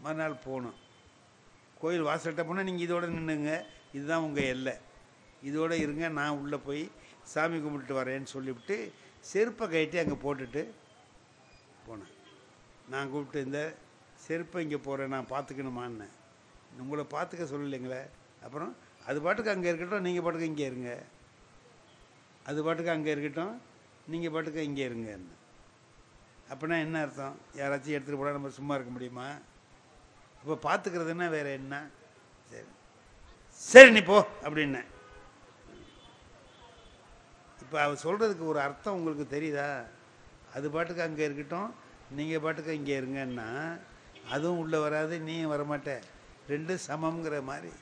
Speaker 1: மறுநாள் போகணும். கோயில் வாசல்கிட்ட போனால், நீங்கள் இதோட நின்றுங்க, இதுதான் உங்கள் எல்லை, இதோடு இருங்க, நான் உள்ளே போய் சாமி கும்பிட்டு வரேன்னு சொல்லிவிட்டு செருப்பை கட்டி அங்கே போட்டுட்டு போனேன். நான் கூப்பிட்டு, இந்த செருப்பை இங்கே போகிறேன், நான் பார்த்துக்கணுமான்னு. உங்களை பார்த்துக்க சொல்லலைங்களே. அப்புறம் அது பாட்டுக்கு அங்கே இருக்கட்டும், நீங்கள் பாட்டுக்கு இங்கே இருங்க. அது பாட்டுக்கு அங்கே இருக்கட்டும், நீங்கள் பாட்டுக்கு இங்கே இருங்க. அப்படின்னா என்ன அர்த்தம்? யாராச்சும் எடுத்துகிட்டு போனால் நம்ம சும்மா இருக்க முடியுமா? இப்போ பார்த்துக்கிறதுன்னா வேறு என்ன? சரி சரி நீ போ அப்படின்னேன். இப்போ அவர் சொல்கிறதுக்கு ஒரு அர்த்தம் உங்களுக்கு தெரியுதா? அது பாட்டுக்கு அங்கே இருக்கட்டும், நீங்கள் பாட்டுக்கு இங்கே இருங்கன்னா அதுவும் உள்ளே வராது, நீயும் வரமாட்டேன், 2 சமங்கிற மாதிரி.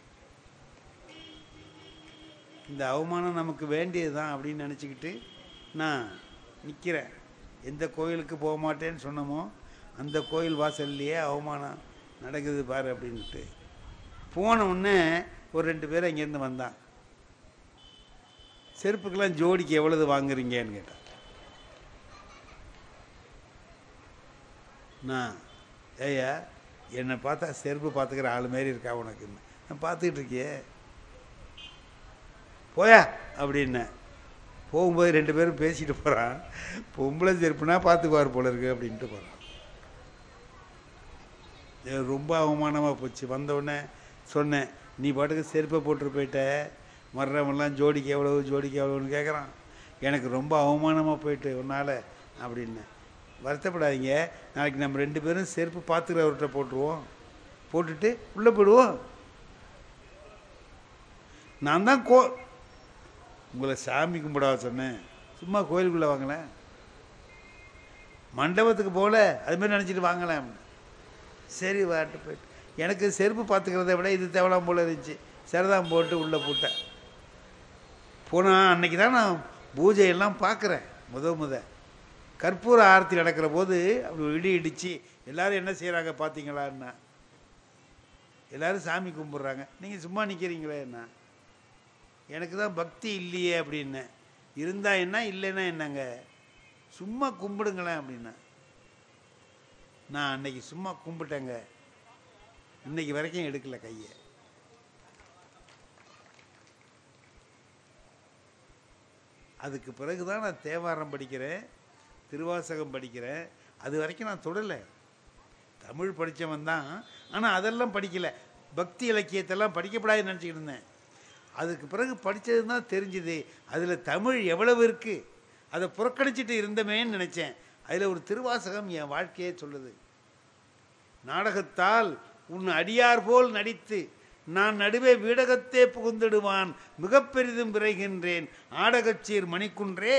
Speaker 1: இந்த அவமானம் நமக்கு வேண்டியது தான் அப்படின்னு நினச்சிக்கிட்டு நான் நிற்கிறேன். எந்த கோயிலுக்கு போக மாட்டேன்னு சொன்னமோ அந்த கோயில் வாசல்லையே அவமானம் நடக்குது பாரு அப்படின்ட்டு. போன உடனே ஒரு 2 பேர் அங்கேருந்து வந்தான். செருப்புக்கெல்லாம் ஜோடிக்கு எவ்வளவு வாங்குறீங்கன்னு கேட்டான். நான், ஏய்யா என்னை பார்த்தா செருப்பு பார்த்துக்கிற ஆள் மாரி இருக்கா உனக்குன்னு. நான் பார்த்துக்கிட்டு இருக்கியே போயா அப்படின்னு. போகும்போது 2 பேரும் பேசிட்டு போகிறான். பொம்பளை செருப்புனா பார்த்துக்குவார் போல இருக்கு அப்படின்ட்டு போகிறான். ரொம்ப அவமானமாக போச்சு. வந்தவுடனே சொன்னேன், நீ பாட்டுக்கு செருப்பை போட்டு போயிட்ட, மர்றவெல்லாம் ஜோடிக்கு எவ்வளோன்னு கேட்குறான். எனக்கு ரொம்ப அவமானமாக போயிட்டு உன்னால் அப்படின்னு. வருத்தப்படாதீங்க, நாளைக்கு நம்ம 2 பேரும் செருப்பு பார்த்துக்கிறவர்கிட்ட போட்டுருவோம், போட்டுட்டு உள்ளே போயிடுவோம். நான் தான் உங்களை சாமி கும்பிடாத சொன்னேன், சும்மா கோயிலுக்குள்ளே வாங்கலேன், மண்டபத்துக்கு போகல, அதுமாரி நினச்சிட்டு வாங்கலாம். சரி வாட்டு போயிட்டு எனக்கு செருப்பு பார்த்துக்கிறத விட இது தேவலாம் போல இருந்துச்சு. சரிதான் போட்டு உள்ளே போட்டேன். போனால் அன்றைக்கி தான் நான் பூஜையெல்லாம் பார்க்குறேன். முத கற்பூர ஆரத்தி நடக்கிற போது அப்படி இடி இடித்து எல்லோரும் என்ன செய்கிறாங்க பார்த்தீங்களான்னா, எல்லோரும் சாமி கும்பிட்றாங்க, நீங்கள் சும்மா நிற்கிறீங்களே என்ன, எனக்கு தான் பக்தி இல்லையே அப்படின்னு. இருந்தால் என்ன இல்லைன்னா என்னங்க, சும்மா கும்பிடுங்களேன் அப்படின்னா. நான் அன்னைக்கு சும்மா கும்பிட்டேங்க, இன்னைக்கு வரைக்கும் எடுக்கல கையை. அதுக்கு பிறகு தான் நான் தேவாரம் படிக்கிறேன், திருவாசகம் படிக்கிறேன். அது வரைக்கும் நான் தொடலை. தமிழ் படித்தவன் தான், ஆனால் அதெல்லாம் படிக்கலை. பக்தி இலக்கியத்தெல்லாம் படிக்கப்படாதுன்னு நினச்சிக்கிட்டு இருந்தேன். அதுக்கு பிறகு படித்தது தான் தெரிஞ்சுது அதில் தமிழ் எவ்வளவு இருக்குது. அதை புறக்கணிச்சிட்டு இருந்தமேன்னு நினச்சேன். அதில் ஒரு திருவாசகம் என் வாழ்க்கையே சொல்லுது. நாடகத்தால் உன் அடியார் போல் நடித்து நான் நடுவே வீடகத்தே புகுந்திடுவான் மிக பெரிதும் விரைகின்றேன் ஆடகச்சீர் மணிக்குன்றே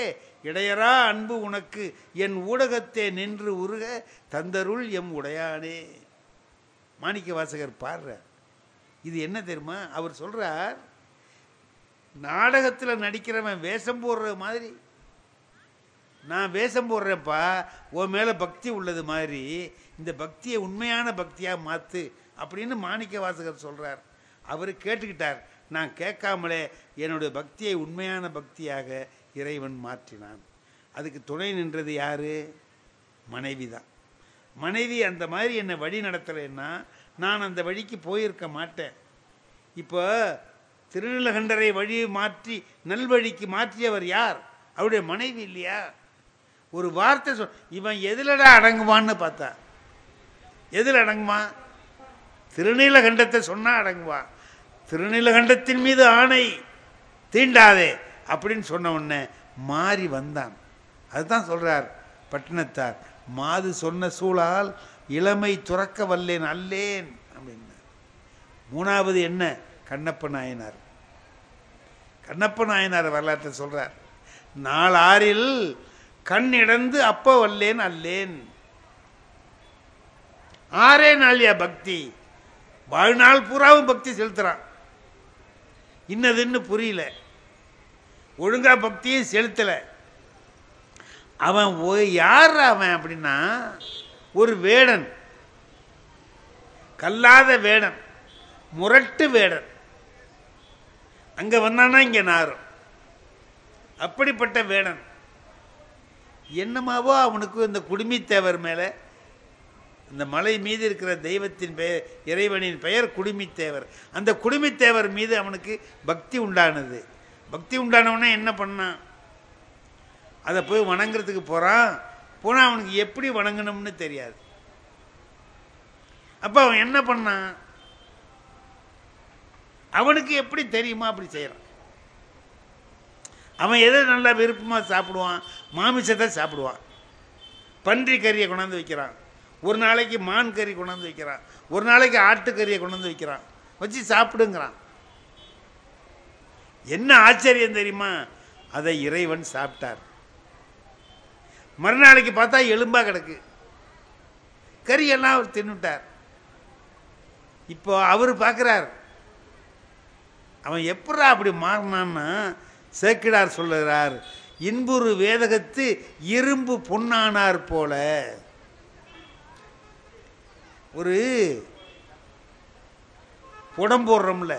Speaker 1: இடையரா அன்பு உனக்கு என் ஊடகத்தே நின்று உருக தந்தருள் எம் உடையானே. மாணிக்க வாசகர் பாடுறார். இது என்ன தெரியுமா, அவர் சொல்றார், நாடகத்தில் நடிக்கிறவன் வேஷம் போடுற மாதிரி நான் வேஷம் போடுறேன்ப்பா, உன் மேலே பக்தி உள்ளது மாதிரி இந்த பக்தியை உண்மையான பக்தியாக மாற்று அப்படின்னு மாணிக்க வாசகர் சொல்கிறார். அவர் கேட்டுக்கிட்டார். நான் கேட்காமலே என்னுடைய பக்தியை உண்மையான பக்தியாக இறைவன் மாற்றினான். அதுக்கு துணை நின்றது யார்? மனைவி தான். மனைவி அந்த மாதிரி என்னை வழி நடத்தலைன்னா நான் அந்த வழிக்கு போயிருக்க மாட்டேன். இப்போ திருநீலகண்டரை வழி மாற்றி நல்வழிக்கு மாற்றியவர் யார்? அவருடைய மனைவி இல்லையா? ஒரு வார்த்தை இவன் எதிலடா அடங்குவான்னு பார்த்தா எதில் அடங்குவான்? திருநீலகண்டத்தை சொன்னா அடங்குவான். திருநீலகண்டத்தின் மீது ஆணை தீண்டாதே அப்படின்னு சொன்ன உடனே மாறி வந்தான். அதுதான் சொல்றார் பட்டினத்தார், மாது சொன்ன சூழால் இளமை துறக்க வல்லேன் அல்லேன் அப்படின்னு. மூணாவது என்ன? கண்ணப்ப நாயனார். கண்ணப்ப நாயனார் வரலாற்றை சொல்றார். நாளாரில் கண் இடந்து அப்ப வல்லேன் அல்லேன். 6 நாள்யா பக்தி, வாழ்நாள் பூராவும் பக்தி செலுத்துறான். இன்னதுன்னு புரியல, ஒழுங்கா பக்தியும் செலுத்தல. அவன் யார் அவன் அப்படின்னா, ஒரு வேடன், கல்லாத வேடன், முரட்டு வேடன். அங்க வந்தானா இங்க நாரும். அப்படிப்பட்ட வேடன். என்னமாவோ அவனுக்கு இந்த குடுமித்தேவர் மேலே, இந்த மலை மீது இருக்கிற தெய்வத்தின் பெயர், இறைவனின் பெயர் குடுமித்தேவர். அந்த குடுமித்தேவர் மீது அவனுக்கு பக்தி உண்டானது. பக்தி உண்டானவனே என்ன பண்ணான்? அதை போய் வணங்குறதுக்கு போகிறான். போனால் அவனுக்கு எப்படி வணங்கணும்னு தெரியாது. அப்போ அவன் என்ன பண்ணான்? அவனுக்கு எப்படி தெரியுமா அப்படி செய்கிறான். அவன் எதை நல்லா விருப்பமாக சாப்பிடுவான்? மாமிசத்தை சாப்பிடுவான். பன்றி கறியை கொண்டாந்து வைக்கிறான், ஒரு நாளைக்கு மான் கறி கொண்டாந்து வைக்கிறான், ஒரு நாளைக்கு ஆட்டுக்கறியை கொண்டாந்து வைக்கிறான், வச்சு சாப்பிடுங்கிறான். என்ன ஆச்சரியம் தெரியுமா? அதை இறைவன் சாப்பிட்டார். மறுநாளைக்கு பார்த்தா எலும்பா கிடக்கு, கறியெல்லாம் அவர் தின்னுட்டார். இப்போ அவர் பார்க்குறார், அவன் எப்படா அப்படி மாறினான்னா, சேக்கிடார் சொல்லுகிறார், இன்புறு வேதகத்து இரும்பு பொன்னானார் போல. ஒரு புடம் போடுறோம்ல,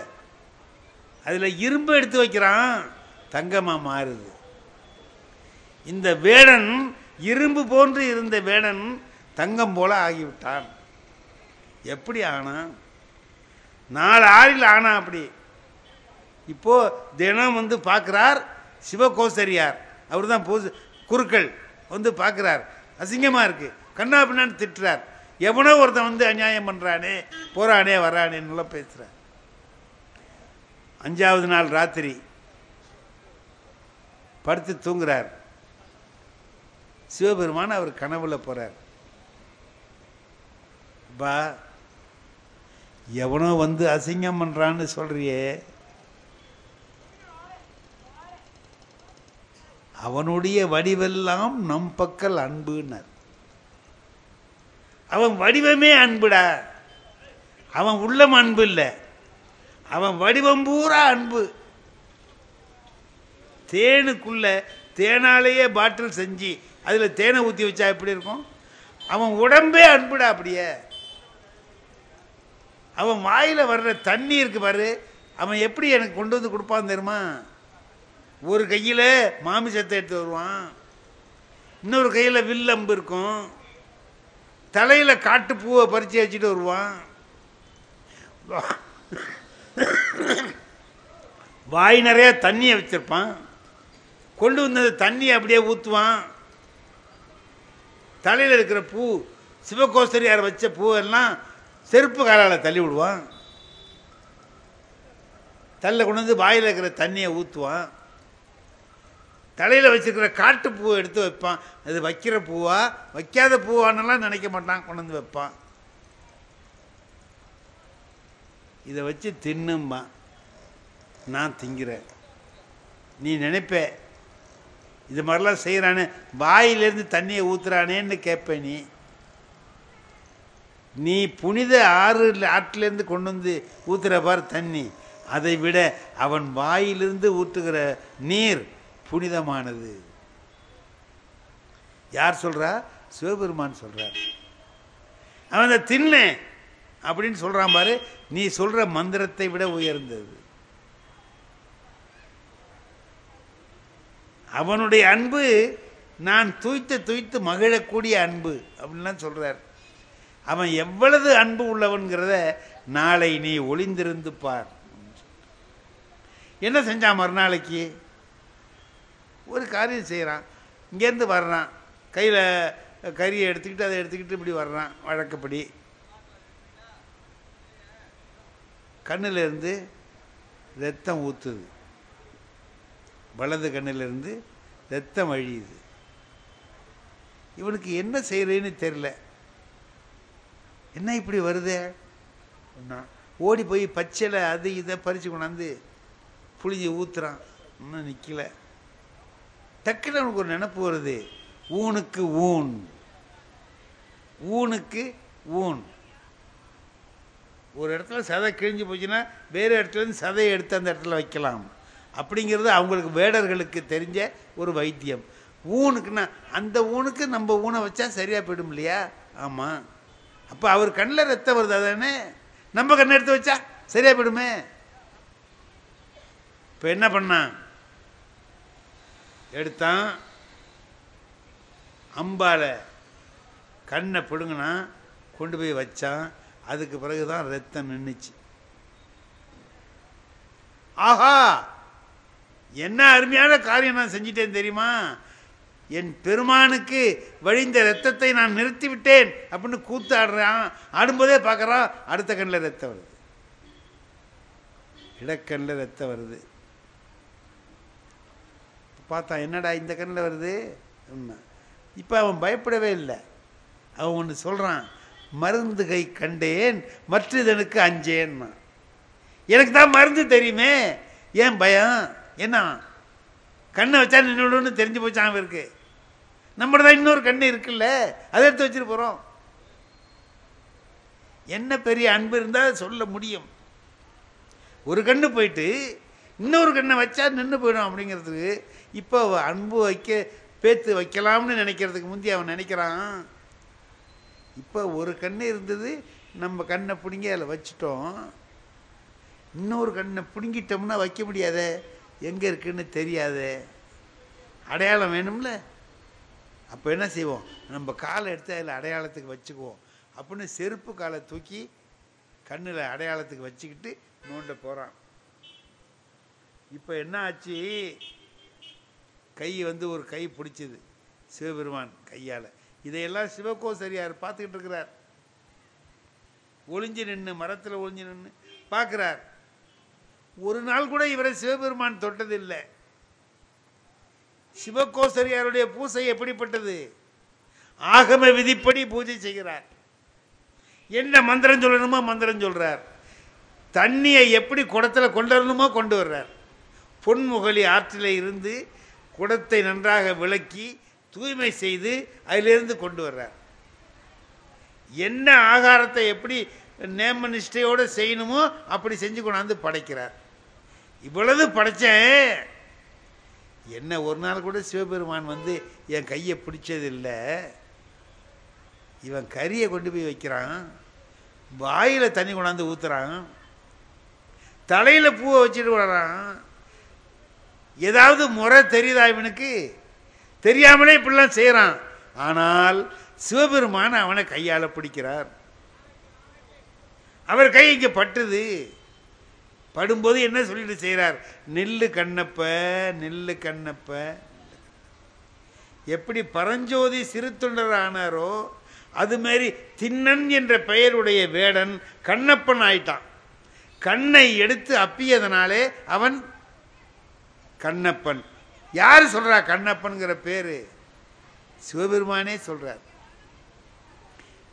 Speaker 1: அதில் இரும்பு எடுத்து வைக்கிறான், தங்கமாக மாறுது. இந்த வேடன், இரும்பு போன்று இருந்த வேடன் தங்கம் போல ஆகிவிட்டான். எப்படி ஆனா? 4 ஆறில் ஆனா அப்படி. இப்போ தினம் வந்து பார்க்குறார் சிவகோசரியார், அவர் தான் குருக்கள் வந்து பார்க்குறார், அசிங்கமாக இருக்கு, கண்ணா பின்னான்னு திட்டுறார். எவனோ ஒருத்தன் வந்து அநியாயம் பண்ணுறானே, போறானே வரானேன்னு பேசுகிறார். 5வது நாள் ராத்திரி படுத்து தூங்குறார். சிவபெருமான் அவர் கனவுல போறார். பா, எவனோ வந்து அசிங்கம் பண்றான்னு சொல்றியே, அவனுடைய வடிவெல்லாம் நம் பக்கல் அன்புன்னார். அவன் வடிவமே அன்புடா, அவன் உள்ளம் அன்பு இல்லை, அவன் வடிவம் பூரா அன்பு. தேனுக்குள்ள தேனாலேயே பாட்டில் செஞ்சு அதில் தேனை ஊற்றி வச்சா எப்படி இருக்கும்? அவன் உடம்பே அன்புடா. அப்படியே அவன் வாயில் வர்ற தண்ணி இருக்கு பாரு, அவன் எப்படி எனக்கு கொண்டு வந்து கொடுப்பான் தெரியுமா? ஒரு கையில் மாமிசத்தை எடுத்து வருவான், இன்னொரு கையில் வில்லம்பு இருக்கும், தலையில் காட்டு பூவை பறித்து வச்சுட்டு வருவான், வாய் நிறைய தண்ணியை வச்சிருப்பான், கொண்டு வந்தது தண்ணியை அப்படியே ஊற்றுவான். தலையில் இருக்கிற பூ, சிவகோசரியார் வச்ச பூவெல்லாம் செருப்பு காலால் தள்ளி விடுவான். தள்ள கொண்டு வந்து வாயில் இருக்கிற தண்ணியை ஊற்றுவான். தலையில் வச்சுருக்கிற காட்டு பூவை எடுத்து வைப்பான். அது வைக்கிற பூவா வைக்காத பூவானெல்லாம் நினைக்க மாட்டான், கொண்டு வந்து வைப்பான். இதை வச்சு தின்னும்மா, நான் திங்கிறேன். நீ நினைப்ப இது மாதிரிலாம் செய்கிறானே, வாயிலேருந்து தண்ணியை ஊற்றுறானேன்னு கேட்ப. நீ புனித ஆற்றிலேருந்து கொண்டு வந்து ஊற்றுற பார் தண்ணி, அதை விட அவன் வாயிலிருந்து ஊற்றுகிற நீர் புனிதமானது. யார் சொல்றா? சிவபெருமான் சொல்றார். அவன் தின்ன அப்படின்னு சொல்றான் பாரு, நீ சொல்ற மந்திரத்தை விட உயர்ந்தது. அவனுடைய அன்பு நான் துய்த்து மகிழக்கூடிய அன்பு அப்படின்லாம் சொல்றார். அவன் எவ்வளவு அன்பு உள்ளவன்கிறத நாளை நீ ஒளிந்திருந்து பார். என்ன செஞ்சான்? மறுநாளைக்கு ஒரு காரியம் செய்கிறான். இங்கேருந்து வர்றான், கையில் கறியை எடுத்துக்கிட்டு அதை எடுத்துக்கிட்டு இப்படி வர்றான். வழக்கப்படி கண்ணிலிருந்து ரத்தம் ஊற்றுது, வலது கண்ணிலிருந்து ரத்தம் வழியுது. இவனுக்கு என்ன செய்கிறேன்னு தெரியல. என்ன இப்படி வருதே? ஓடி போய் பச்சையில் அது இதை பறித்து கொண்டாந்து புளிஞ்சி ஊற்றுறான். இன்னும் நிற்கல. டக்குன்னு அவனுக்கு ஒரு நினப்பு வருது, ஊனுக்கு ஊன், ஊனுக்கு ஊன். ஒரு இடத்துல சதை கிழிஞ்சு போச்சுன்னா வேறு இடத்துலேருந்து சதையை எடுத்து அந்த இடத்துல வைக்கலாம் அப்படிங்கிறது அவங்களுக்கு வேடர்களுக்கு தெரிஞ்ச ஒரு வைத்தியம். ஊனுக்குன்னா அந்த ஊனுக்கு நம்ம ஊனை வச்சா சரியாக போயிடும் இல்லையா? ஆமாம். அப்போ அவர் கண்ணில் ரத்தம் வருது, அதானே நம்ம கண்ணை எடுத்து வச்சா சரியாக போயிடுமே. இப்போ என்ன பண்ணான்? எடுத்தான், அம்பால கண்ணை பிடுங்கினா, கொண்டு போய் வச்சான். அதுக்கு பிறகுதான் ரத்தம் நின்றுச்சு. ஆஹா, என்ன அருமையான காரியம் நான் செஞ்சிட்டேன் தெரியுமா? என் பெருமானுக்கு வழிந்த ரத்தத்தை நான் நிறுத்திவிட்டேன் அப்படின்னு கூத்து ஆடுறான். ஆடும்போதே பார்க்குறான், அடுத்த கண்ணில் ரத்தம் வருது, இடக்கண்ணில் ரத்தம் வருது. பார்த்தா என்னடா இந்த கண்ணில் வருது? இப்போ அவன் பயப்படவே இல்லை. அவன் ஒன்று சொல்கிறான், மருந்து கை கண்டேன் மற்றதனுக்கு அஞ்சேன்னா. எனக்கு தான் மருந்து தெரியுமே, ஏன் பயம்? என்ன கண்ணை வச்சா நின்றுன்னு தெரிஞ்சு போச்சான் அவருக்கு. நம்மள தான் இன்னொரு கண்ணு இருக்குல்ல, அதை எடுத்து வச்சுட்டு போகிறோம். என்ன பெரிய அன்பு இருந்தால் சொல்ல முடியும். ஒரு கண்ணு போயிட்டு இன்னொரு கண்ணை வச்சா நின்று போயிடும் அப்படிங்கிறதுக்கு இப்போ அன்பு பேத்து வைக்கலாம்னு நினைக்கிறதுக்கு முந்தி அவன் நினைக்கிறான். இப்போ ஒரு கண்ணு இருந்தது, நம்ம கண்ணை பிடுங்கி அதில் வச்சிட்டோம். இன்னொரு கண்ணை பிடுங்கிட்டோம்னா வைக்க முடியாதே, எங்கே இருக்குன்னு தெரியாதே, அடையாளம் வேணும்ல. அப்போ என்ன செய்வோம்? நம்ம காலை எடுத்து அதில் அடையாளத்துக்கு வச்சுக்குவோம். அப்படின்னு செருப்பு காலை தூக்கி கண்ணில் அடையாளத்துக்கு வச்சுக்கிட்டு நோண்ட போகிறான். இப்போ என்ன ஆச்சு, கை ஒரு கை பிடிச்சது சிவபெருமான் கையால். இதையெல்லாம் சிவகோசரியார் பார்த்துக்கிட்டு இருக்கிறார். ஒளிஞ்சு நின்று, மரத்தில் ஒளிஞ்சு நின்று பார்க்குறார். ஒரு நாள் கூட இவரை சிவபெருமான் தொட்டதில்லை. சிவகோசரியாருடைய பூசை எப்படிப்பட்டது? ஆகம விதிப்படி பூஜை செய்கிறார். என்ன மந்திரம் சொல்லணுமோ மந்திரம் சொல்றார். தண்ணியை எப்படி குடத்துல கொண்டு வரணுமோ கொண்டு வர்றார். பொன்முகலி ஆற்றில இருந்து குடத்தை நன்றாக விளக்கி தூய்மை செய்து அதிலிருந்து கொண்டு வர்றார். என்ன ஆகாரத்தை எப்படி நேம நிஷ்டையோடு செய்யணுமோ அப்படி செஞ்சு கொண்டாந்து படைக்கிறார். இவ்வளவு படைச்சேன், என்ன ஒரு நாள் கூட சிவபெருமான் என் கையை பிடிச்சதில்லை. இவன் கறியை கொண்டு போய் வைக்கிறான், வாயில தண்ணி கொண்டாந்து ஊத்துறான், தலையில பூவை வச்சுட்டு வர்றான். ஏதாவது முறை தெரியுதா இவனுக்கு? தெரியாமலே இப்படிலாம் செய்யறான். ஆனால் சிவபெருமான் அவனை கையால பிடிக்கிறார். அவர் கை இங்க பட்டுது. படும்போது என்ன சொல்லிட்டு செய்கிறார்? நெல்லு கண்ணப்ப, நெல்லு கண்ணப்ப. எப்படி பரஞ்சோதி சிறு தொண்டர் ஆனாரோ அது மாதிரி திண்ணன் என்ற பெயருடைய வேடன் கண்ணப்பன் ஆயிட்டான். கண்ணை எடுத்து அப்பியதனாலே அவன் கண்ணப்பன். யாரு சொல்றா கண்ணப்பன்கிற பேரு? சிவபெருமானே சொல்றார்.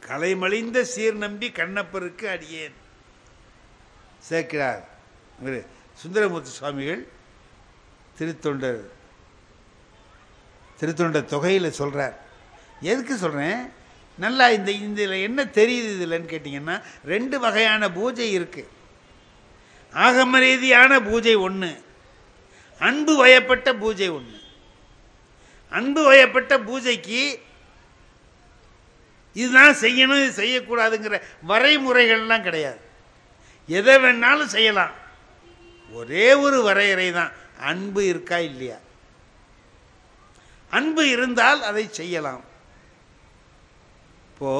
Speaker 1: கலைமலிந்த சீர் நம்பி கண்ணப்பருக்கு அடியேன் சேர்க்கிறார் சுந்தரமூர்த்தி சுவாமிகள் திருத்தொண்ட தொகையில் சொல்றார். எதுக்கு சொல்றேன்? நல்லா இதில் என்ன தெரியுது இதுலன்னு கேட்டிங்கன்னா, 2 வகையான பூஜை இருக்கு. ஆகம ரீதியான பூஜை ஒன்று, அன்பு வயப்பட்ட பூஜை ஒன்று. அன்பு வயப்பட்ட பூஜைக்கு இதுதான் செய்யணும், இது செய்யக்கூடாதுங்கிற வரைமுறைகள்லாம் கிடையாது. எதை வேணாலும் செய்யலாம். ஒரே ஒரு வரையறை தான், அன்பு இருக்கா இல்லையா. அன்பு இருந்தால் அதை செய்யலாம். இப்போ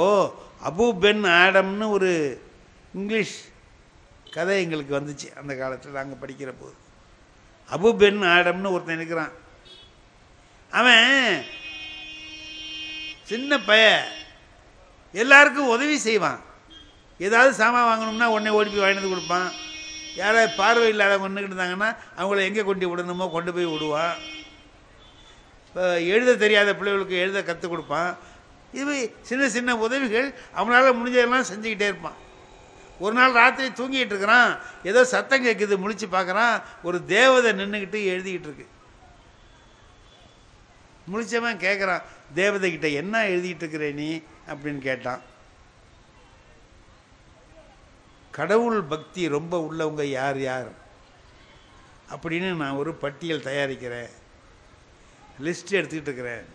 Speaker 1: அபு பென் ஆடம்னு ஒரு இங்கிலீஷ் கதை எங்களுக்கு வந்துச்சு அந்த காலத்தில் நாங்கள் படிக்கிற போது. அபு பென் ஆடம்னு ஒருத்தன் இருக்கிறான். அவன் சின்ன பையன், எல்லாருக்கும் உதவி செய்வான். ஏதாவது சாமான் வாங்கணும்னா உடனே ஓடி போய் வாங்கிட்டு கொடுப்பான். யாராவது பார்வை இல்லாதவங்க நின்றுக்கிட்டு இருந்தாங்கன்னா அவங்கள எங்கே கொண்டு விடணுமோ கொண்டு போய் விடுவான். இப்போ எழுத தெரியாத பிள்ளைகளுக்கு எழுத கற்றுக் கொடுப்பான். இது சின்ன சின்ன உதவிகள் அவனால் முடிஞ்சதெல்லாம் செஞ்சுக்கிட்டே இருப்பான். ஒரு நாள் ராத்திரி தூங்கிட்டு இருக்கிறான், ஏதோ சத்தம் கேட்குது, முழிச்சு பார்க்குறான், ஒரு தேவதை நின்றுக்கிட்டு எழுதிக்கிட்டு இருக்கு. முழிச்சவன் கேட்குறான் தேவதை கிட்ட, என்ன எழுதிக்கிட்டு இருக்கிற நீ அப்படின்னு கேட்டான். கடவுள் பக்தி ரொம்ப உள்ளவங்க யார் யார் அப்படின்னு நான் ஒரு பட்டியல் தயாரிக்கிறேன், லிஸ்ட் எடுத்துக்கிட்டு இருக்கிறேன்.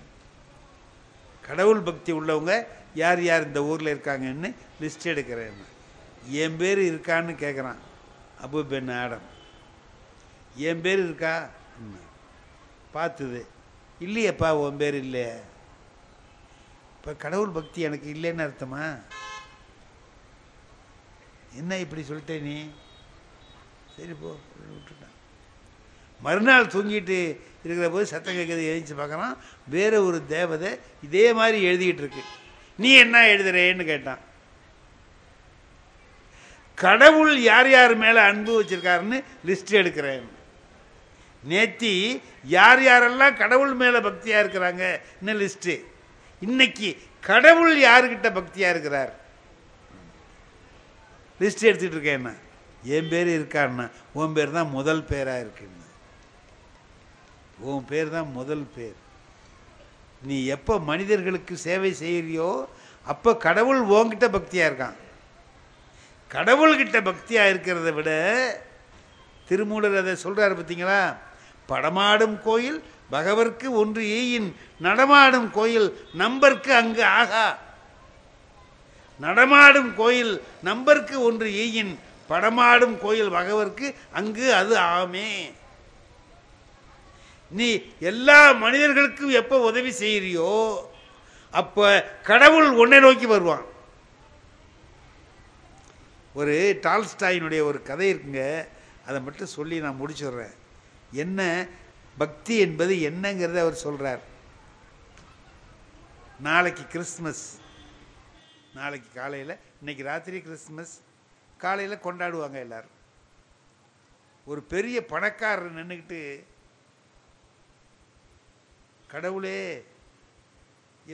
Speaker 1: கடவுள் பக்தி உள்ளவங்க யார் யார் இந்த ஊரில் இருக்காங்கன்னு லிஸ்ட் எடுக்கிறேன். என் பேர் இருக்கான்னு கேட்குறான் அபு பென் ஆடம். என் பேர் இருக்கா பார்த்துது. இல்லையப்பா உன் பேர் இல்லையே. இப்போ கடவுள் பக்தி எனக்கு இல்லைன்னு அர்த்தமா? என்ன இப்படி சொல்லிட்டே நீ? சரி போ விட்டுட்டான். மறுநாள் தூங்கிட்டு இருக்கிற போது சத்தம் கேட்குறது, எழுதிச்சு பார்க்குறான், வேற ஒரு தேவதை இதே மாதிரி எழுதிக்கிட்டு இருக்கு. நீ என்ன எழுதுறேன்னு கேட்டான். கடவுள் யார் யார் மேலே அன்பு வச்சிருக்காருன்னு லிஸ்ட் எடுக்கிறேன். நேத்தி யார் யாரெல்லாம் கடவுள் மேலே பக்தியாக இருக்கிறாங்க இன்னும் லிஸ்ட்டு. இன்னைக்கு கடவுள் யாருக்கிட்ட பக்தியாக இருக்கிறார் லிஸ்ட் எடுத்துக்கிட்டு இருக்கேன்னா. என் பேர் இருக்கான்னா உன் பேர் தான் முதல் பேராக இருக்குன்னு. உன் பேர் தான் முதல் பேர். நீ எப்போ மனிதர்களுக்கு சேவை செய்கிறியோ அப்போ கடவுள் உன்கிட்ட பக்தியாக இருக்கான். கடவுள்கிட்ட பக்தியாக இருக்கிறத விட திருமூலர் அதை சொல்கிறார் பார்த்தீங்களா, படமாடும் கோயில் பகவர்க்கு ஒன்று ஈயின், நடமாடும் கோயில் நம்பர்க்கு அங்கு ஆகா. நடமாடும் கோயில் நம்பர்க்கு ஒன்று ஈயின், படமாடும் கோயில் பகவர்க்கு அங்கு அது ஆமே. நீ எல்லா மனிதர்களுக்கும் எப்போ உதவி செய்கிறியோ அப்போ கடவுள் உன்னை நோக்கி வருவான். ஒரு டால்ஸ்டாயினுடைய ஒரு கதை இருக்குங்க, அதை மட்டும் சொல்லி நான் முடிச்சுடுறேன். என்ன பக்தி என்பது என்னங்கிறத அவர் சொல்கிறார். நாளைக்கு கிறிஸ்மஸ், நாளைக்கு காலையில், இன்னைக்கு ராத்திரி கிறிஸ்மஸ், காலையில் கொண்டாடுவாங்க எல்லாரும். ஒரு பெரிய பணக்காரர் நின்றுக்கிட்டு, கடவுளே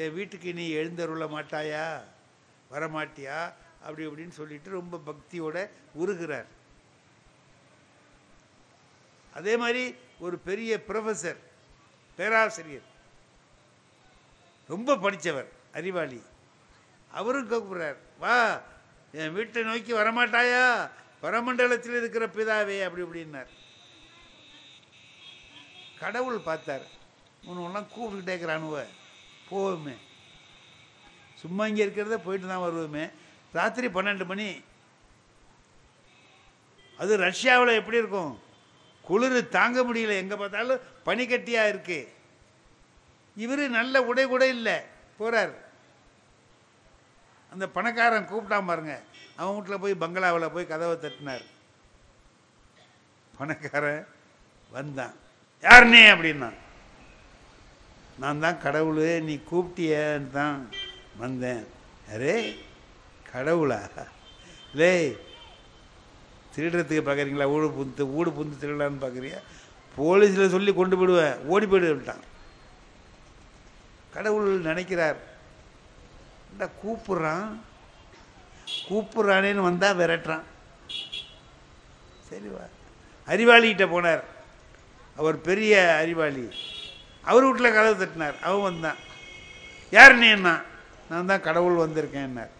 Speaker 1: என் வீட்டுக்கு நீ எழுந்தருள மாட்டாயா, வரமாட்டியா அப்படி அப்படின்னு சொல்லிட்டு ரொம்ப பக்தியோட உருகிறார். அதே மாதிரி ஒரு பெரிய ப்ரொஃபஸர், பேராசிரியர், ரொம்ப படித்தவர், அறிவாளி, அவரும் கூப்பிடுறார், வா என் வீட்டை நோக்கி வரமாட்டாயா, பரமண்டலத்தில் இருக்கிற பிதாவே அப்படி இப்படின்னார். கடவுள் பார்த்தார், உன்னெல்லாம் கூப்பிட்டுக்கிட்டே இருக்கிறானுவ, போவோமே, சும்மா இங்கே இருக்கிறத போயிட்டு தான் வருவோமே. ராத்திரி 12 மணி, அது ரஷ்யாவில் எப்படி இருக்கும், குளிர் தாங்க முடியல, எங்கே பார்த்தாலும் பனிக்கட்டியாக இருக்கு. இவர் நல்ல உடை கூட இல்லை, போகிறார். அந்த பணக்காரன் கூப்பிட்டான் பாருங்க, அவன் வீட்டில் போய் பங்களாவில் போய் கதவை தட்டினார். பணக்காரன் வந்தான், யாருன்னே அப்படின்னா, நான் தான் கடவுள், நீ கூப்பிட்டியன்னு தான் வந்தேன். அரே கடவுளா, லே திருடுறதுக்கு பார்க்குறீங்களா, ஊடு புந்து திருடலான்னு பார்க்குறியா, போலீஸில் சொல்லி கொண்டு போயிடுவேன், ஓடி போயிடுவிட்டான். கடவுள் நினைக்கிறார், கூப்பிட்றானேன்னு வந்தால் விரட்டுறான். சரிவா, அறிவாளிகிட்ட போனார், அவர் பெரிய அறிவாளி, அவர் வீட்டில் கதவு தட்டினார். அவன் வந்தான், யார் நீ என்ன, நான் தான் கடவுள் வந்திருக்கேன்னார்.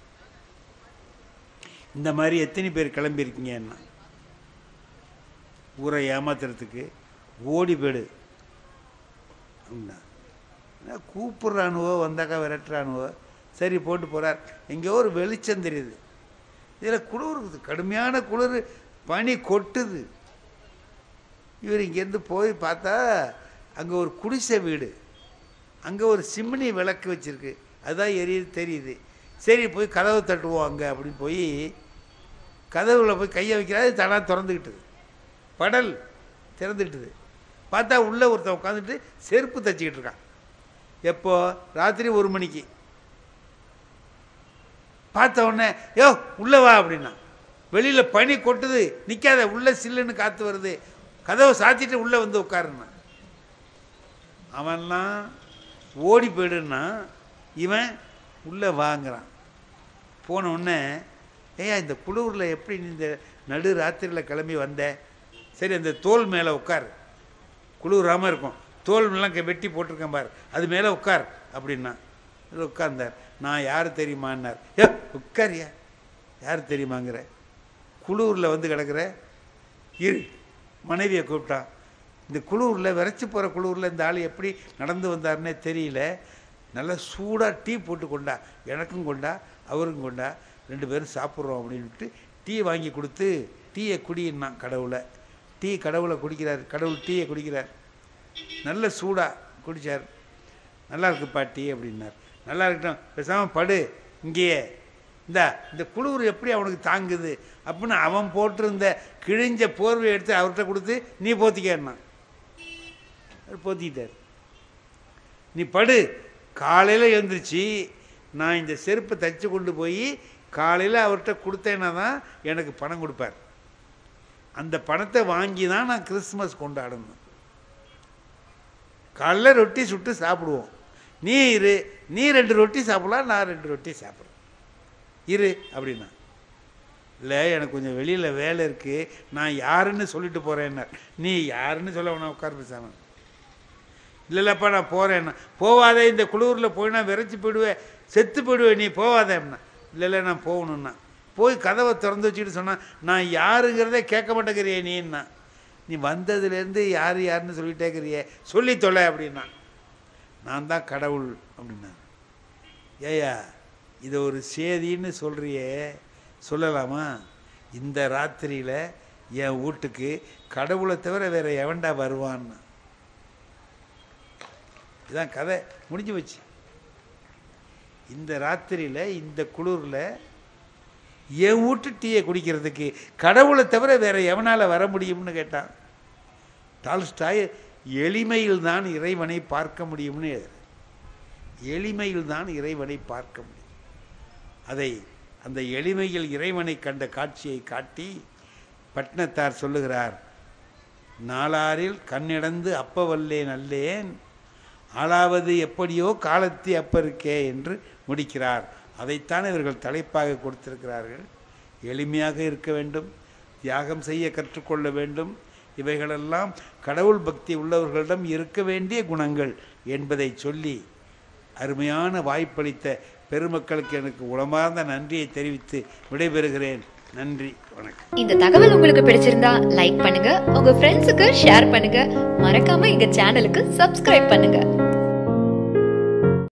Speaker 1: இந்த மாதிரி எத்தனை பேர் கிளம்பியிருக்கீங்க என்ன, ஊரை ஏமாத்துறதுக்கு ஓடி போயிடு அப்படின்னா, கூப்பிட்றானுவோ வந்தாக்கா விரட்டுறானுவோ, சரி போட்டு போகிறார். எங்கேயோ ஒரு வெளிச்சம் தெரியுது, இதில் குளிர் இருக்குது, கடுமையான குளிர், பனி கொட்டுது. இவர் இங்கேருந்து போய் பார்த்தா அங்கே ஒரு குடிசை வீடு, அங்கே ஒரு சிம்னி விளக்கு வச்சுருக்கு, அதுதான் எரியுது தெரியுது. சரி போய் கதவை தட்டுவோம் அங்கே அப்படின்னு போய் கதவுல போய் கையை வைக்கிறாரு, தானாக திறந்துக்கிட்டுது, படல் திறந்துக்கிட்டுது. பார்த்தா உள்ளே ஒருத்தன் உட்காந்துட்டு செருப்பு தைச்சிக்கிட்டு இருக்கான். எப்போ, ராத்திரி 1 மணிக்கு. பார்த்த உடனே, யோ உள்ளே வா அப்படின்னா, வெளியில் பனி கொட்டுது, நிற்காத, உள்ளே சில்லுன்னு காற்று வருது, கதவை சாத்திட்டு உள்ளே வந்து உட்காருன்னா. அவன்லாம் ஓடி போயிடுன்னா, இவன் உள்ளே வாங்குறான். போன உடனே, ஏயா இந்த குளூரில் எப்படி நீ இந்த நடு ராத்திரியில் கிளம்பி வந்த, சரி அந்த தோல் மேலே உட்கார், குளிராமல் இருக்கும், தோல் மேலாம் வெட்டி போட்டிருக்கேன் பார், அது மேலே உட்கார் அப்படின்னா. இது உட்கார்ந்தார். நான் யார் தெரியுமான்னார். ஏ உட்காரியா, யார் தெரியுமாங்கிற, குளூரில் வந்து கிடக்கிற இரு. மனைவியை கூப்பிட்டான். இந்த குளூரில், விரைச்சி போகிற குளூரில் இந்த ஆள் எப்படி நடந்து வந்தார்னே தெரியல, நல்லா சூடாக டீ போட்டு கொண்டா, எனக்கும் கொண்டா அவருக்கும் கொண்டா, 2 பேரும் சாப்பிட்றோம் அப்படின்ட்டு டீ வாங்கி கொடுத்து, டீயை குடின்னா கடவுளை, டீ கடவுளை குடிக்கிறார், கடவுள் டீயை குடிக்கிறார், நல்ல சூடாக குடித்தார். நல்லா இருக்குப்பா டீ அப்படின்னார். நல்லா இருக்கட்டும், பேசாமல் படு இங்கேயே, இந்த குளிர் எப்படி அவனுக்கு தாங்குது அப்படின்னு அவன் போட்டிருந்த கிழிஞ்ச போர்வையை எடுத்து அவர்கிட்ட கொடுத்து, நீ போத்திக்கன்னா. போத்திக்கிட்டார். நீ படு, காலையில் எழுந்திரிச்சு நான் இந்த செருப்பை தைச்சு கொண்டு போய் காலையில் அவர்கிட்ட கொடுத்தேன்னா தான் எனக்கு பணம் கொடுப்பார். அந்த பணத்தை வாங்கி தான் நான் கிறிஸ்மஸ் கொண்டாடணும். காலையில் ரொட்டி சுட்டு சாப்பிடுவோம், நீ இரு, நீ 2 ரொட்டி சாப்பிடலாம், நான் 2 ரொட்டி சாப்பிட்றேன், இரு அப்படின்னா. இல்லை எனக்கு கொஞ்சம் வெளியில் வேலை இருக்குது, நான் யாருன்னு சொல்லிட்டு போகிறேன்னார். நீ யாருன்னு சொல்ல வேணா, உட்கார் பேசாமல். இல்லைல்லப்பா நான் போகிறேன்னா. போவாதே, இந்த குளூரில் போய் நான் விரைச்சி போயிடுவேன், செத்து போயிடுவேன், நீ போவாதே அப்படின்னா. இல்லை நான் போகணுன்னா. போய் கதவை திறந்து வச்சுக்கிட்டு சொன்னால், நான் யாருங்கிறதே கேட்க மாட்டேங்கிறியே நீன்னா. நீ வந்ததுலேருந்து யாருன்னு சொல்லிட்டே இருக்கிறியே, சொல்லி தொலை அப்படின்னா. நான் தான் கடவுள் அப்படின்னா. ஏயா இதை ஒரு சேதின்னு சொல்கிறியே, சொல்லலாமா? இந்த ராத்திரியில் என் வீட்டுக்கு கடவுளை தவிர வேறு எவன்டா வருவான்னு. இதுதான் கதை, முடிஞ்சு வச்சு. இந்த ராத்திரியில், இந்த குளிரில் என் வீட்டு டீயை குடிக்கிறதுக்கு கடவுளை தவிர வேறு எவனால் வர முடியும்னு கேட்டான். டால்ஸ்டாய் எளிமையில் தான் இறைவனை பார்க்க முடியும்னு எளிமையில் தான் இறைவனை பார்க்க முடியும். அதை அந்த எளிமையில் இறைவனை கண்ட காட்சியை காட்டி பட்டினத்தார் சொல்லுகிறார், நாளாரில் கண்ணிடந்து அப்ப வல்லேன் அல்லேன் ஆளாவது எப்படியோ காலத்தி அப்பருக்கே என்று முடிக்கிறார். அதைத்தான் இவர்கள் தலைப்பாக கொடுத்திருக்கிறார்கள். எளிமையாக இருக்க வேண்டும், தியாகம் செய்ய கற்றுக்கொள்ள வேண்டும். இவைகளெல்லாம் கடவுள் பக்தி உள்ளவர்களிடம் இருக்க வேண்டிய குணங்கள் என்பதை சொல்லி அருமையான வாய்ப்பளித்த பெருமக்களுக்கு எனக்கு உளமார்ந்த நன்றியை தெரிவித்து விடைபெறுகிறேன். நன்றி, வணக்கம்.
Speaker 2: இந்த தகவல் உங்களுக்கு பிடிச்சிருந்தா லைக் பண்ணுங்க, உங்க ஃப்ரெண்ட்ஸுக்கு ஷேர் பண்ணுங்க, மறக்காம எங்க சேனலுக்கு சப்ஸ்கிரைப் பண்ணுங்க.